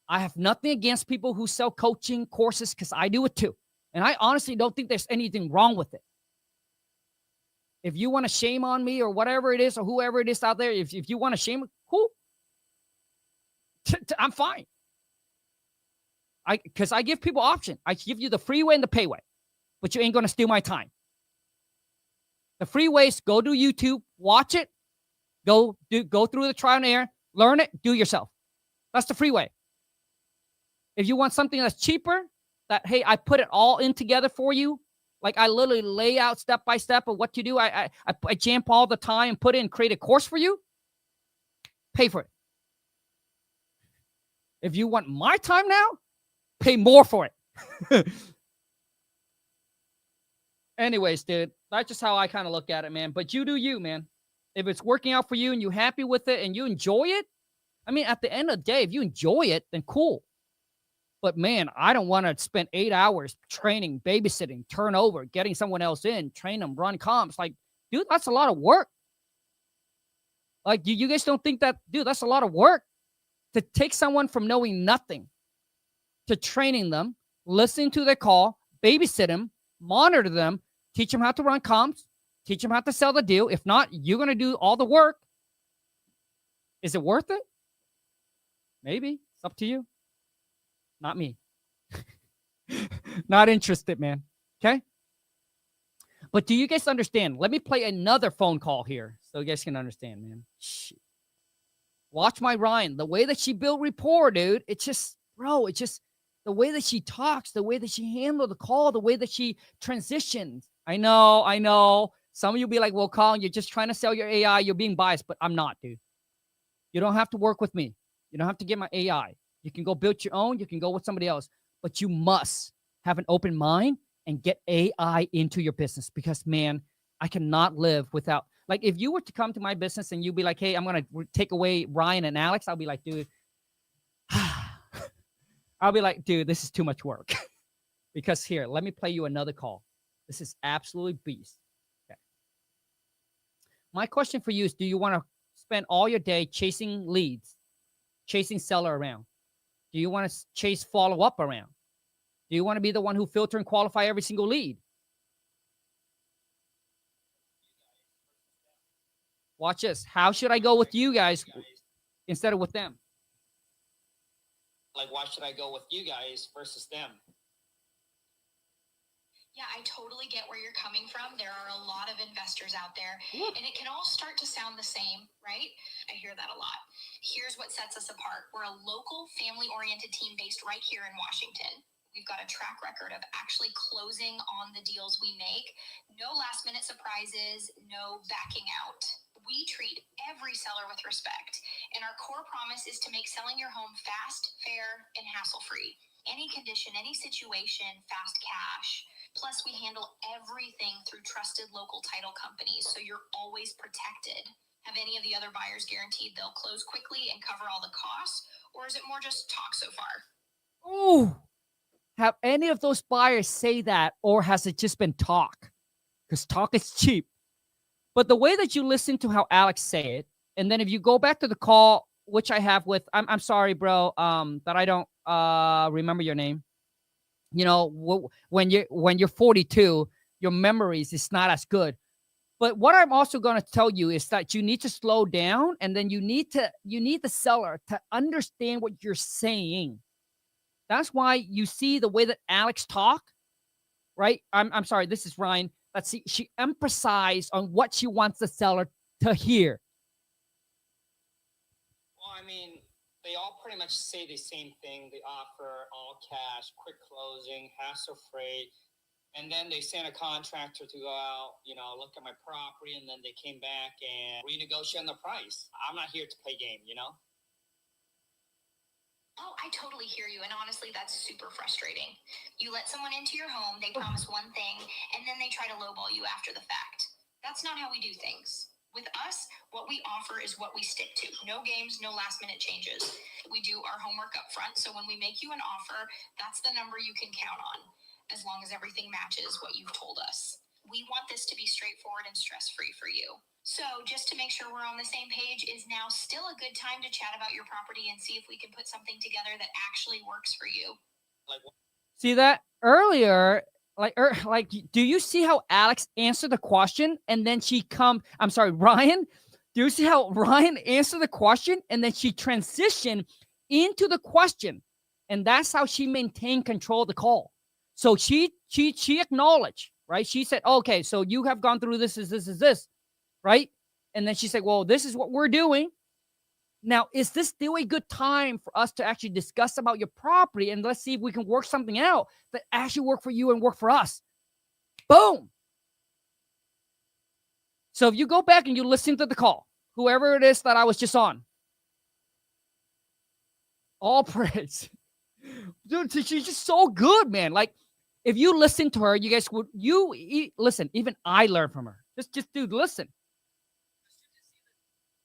I have nothing against people who sell coaching courses because I do it too. And I honestly don't think there's anything wrong with it. If you want to shame on me or whatever it is or whoever it is out there, if you want to shame, cool. I'm fine. Because I give people options. I give you the free way and the pay way, but you ain't going to steal my time. The free ways, go to YouTube, watch it, go through the trial and error, learn it, do it yourself. That's the free way. If you want something that's cheaper, that, hey, I put it all in together for you, like I literally lay out step by step of what to do. I jam all the time and put in, create a course for you, pay for it. If you want my time now, pay more for it. Anyways, dude, that's just how I kind of look at it, man. But you do you, man. If it's working out for you and you're happy with it and you enjoy it, I mean, at the end of the day, if you enjoy it, then cool. But man, I don't want to spend 8 hours training, babysitting, turnover, getting someone else in, train them, run comps. Like, dude, that's a lot of work. Like, you guys don't think that, dude, that's a lot of work to take someone from knowing nothing to training them, listening to their call, babysit them, monitor them, teach them how to run comps, teach them how to sell the deal. If not, you're going to do all the work. Is it worth it? Maybe. It's up to you. Not me. Not interested, man. Okay? But do you guys understand? Let me play another phone call here so you guys can understand, man. Shit. Watch my Ryan. The way that she built rapport, dude, it's just, bro, it's just the way that she talks, the way that she handled the call, the way that she transitions. I know. Some of you be like, well, Colin, you're just trying to sell your AI. You're being biased, but I'm not, dude. You don't have to work with me. You don't have to get my AI. You can go build your own. You can go with somebody else. But you must have an open mind and get AI into your business because, man, I cannot live without. Like, if you were to come to my business and you'd be like, hey, I'm going to take away Ryan and Alex, I'll be like, dude, I'll be like, dude, this is too much work. Because here, let me play you another call. This is absolutely beast. Okay. My question for you is, do you want to spend all your day chasing leads, chasing seller around? Do you want to chase follow-up around? Do you want to be the one who filter and qualify every single lead? Watch this. How should I go with you guys instead of with them? Like, why should I go with you guys versus them? Yeah, I totally get where you're coming from. There are a lot of investors out there, and it can all start to sound the same, right? I hear that a lot. Here's what sets us apart. We're a local, family-oriented team based right here in Washington. We've got a track record of actually closing on the deals we make. No last-minute surprises, no backing out. We treat every seller with respect, and our core promise is to make selling your home fast, fair, and hassle-free. Any condition, any situation, fast cash. Plus, we handle everything through trusted local title companies, so you're always protected. Have any of the other buyers guaranteed they'll close quickly and cover all the costs, or is it more just talk so far? Ooh. Have any of those buyers say that, or has it just been talk? Because talk is cheap. But the way that you listen to how Alex say it, and then if you go back to the call, which I have with, I'm sorry, bro, that I don't remember your name. You know, when you're 42, your memories is not as good. But what I'm also going to tell you is that you need to slow down, and then you need the seller to understand what you're saying. That's why you see the way that Alex talk, right? I'm sorry, this is Ryan. She emphasized on what she wants the seller to hear. They all pretty much say the same thing. They offer all cash, quick closing, hassle-free. And then they sent a contractor to go out, look at my property, and then they came back and renegotiate on the price. I'm not here to play game, Oh, I totally hear you. And honestly, that's super frustrating. You let someone into your home, they promise one thing, and then they try to lowball you after the fact. That's not how we do things. With us, what we offer is what we stick to. No games, no last minute changes. We do our homework up front. So when we make you an offer, that's the number you can count on, as long as everything matches what you've told us. We want this to be straightforward and stress-free for you. So just to make sure we're on the same page, is now still a good time to chat about your property and see if we can put something together that actually works for you. See that earlier? Do you see how Alex answered the question and then Ryan? Do you see how Ryan answered the question and then she transitioned into the question? And that's how she maintained control of the call. So she acknowledged, right? She said, okay, so you have gone through this, right? And then she said, well, this is what we're doing. Now, is this still a good time for us to actually discuss about your property? And let's see if we can work something out that actually work for you and work for us. Boom. So if you go back and you listen to the call, whoever it is that I was just on, all praise. Dude, she's just so good, man. Like, if you listen to her, you guys would, listen, even I learned from her. Just dude, listen.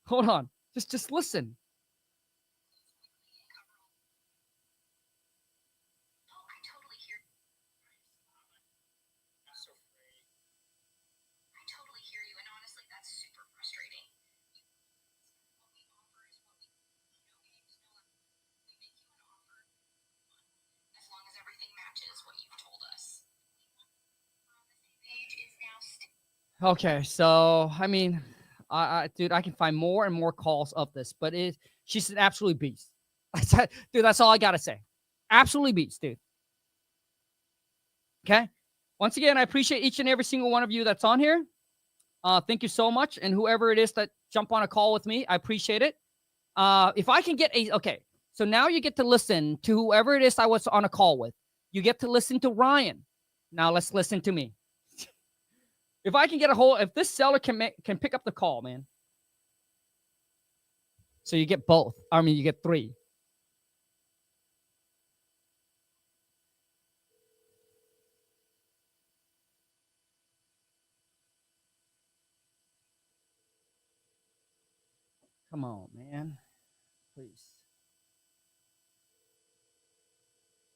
Hold on. Just listen. Okay, so I mean, dude, I can find more and more calls of this, but she's an absolute beast. Dude, that's all I gotta say. Absolutely beast, dude. Okay. Once again, I appreciate each and every single one of you that's on here. Thank you so much, and whoever it is that jump on a call with me, I appreciate it. If I can get okay, so now you get to listen to whoever it is I was on a call with. You get to listen to Ryan. Now let's listen to me. If I can get if this seller can pick up the call, man. So you get both. I mean, you get 3. Come on, man. Please.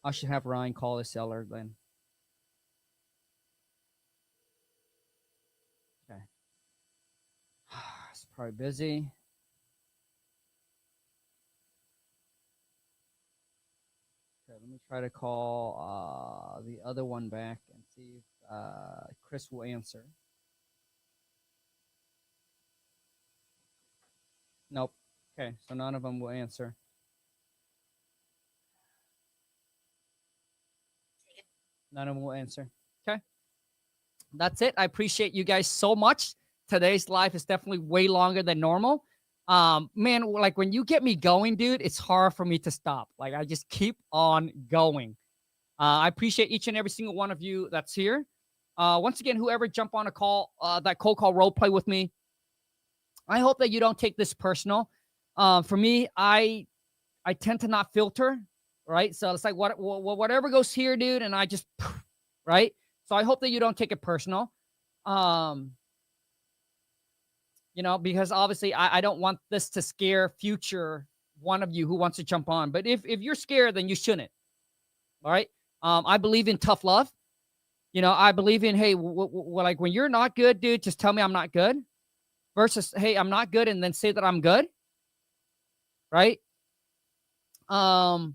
I should have Ryan call the seller then. Okay. It's probably busy. Okay, let me try to call the other one back and see if Chris will answer. Nope. Okay, so none of them will answer. None of them will answer. Okay. That's it. I appreciate you guys so much. Today's live is definitely way longer than normal. Man, like when you get me going, dude, it's hard for me to stop. Like I just keep on going. I appreciate each and every single one of you that's here. Once again, whoever jump on a call, that cold call role play with me, I hope that you don't take this personal. For me, I tend to not filter, right? So it's like whatever goes here, dude, and I just, right? So I hope that you don't take it personal. Because obviously I don't want this to scare future one of you who wants to jump on. But if you're scared, then you shouldn't. All right. I believe in tough love. I believe in, hey, like when you're not good, dude, just tell me I'm not good. Versus, hey, I'm not good, and then say that I'm good. Right? And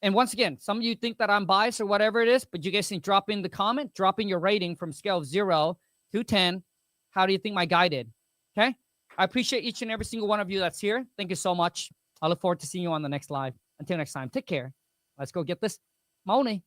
once again, some of you think that I'm biased or whatever it is, but you guys can drop in the comment, drop in your rating from scale of 0 to 10. How do you think my guy did? Okay? I appreciate each and every single one of you that's here. Thank you so much. I look forward to seeing you on the next live. Until next time, take care. Let's go get this money.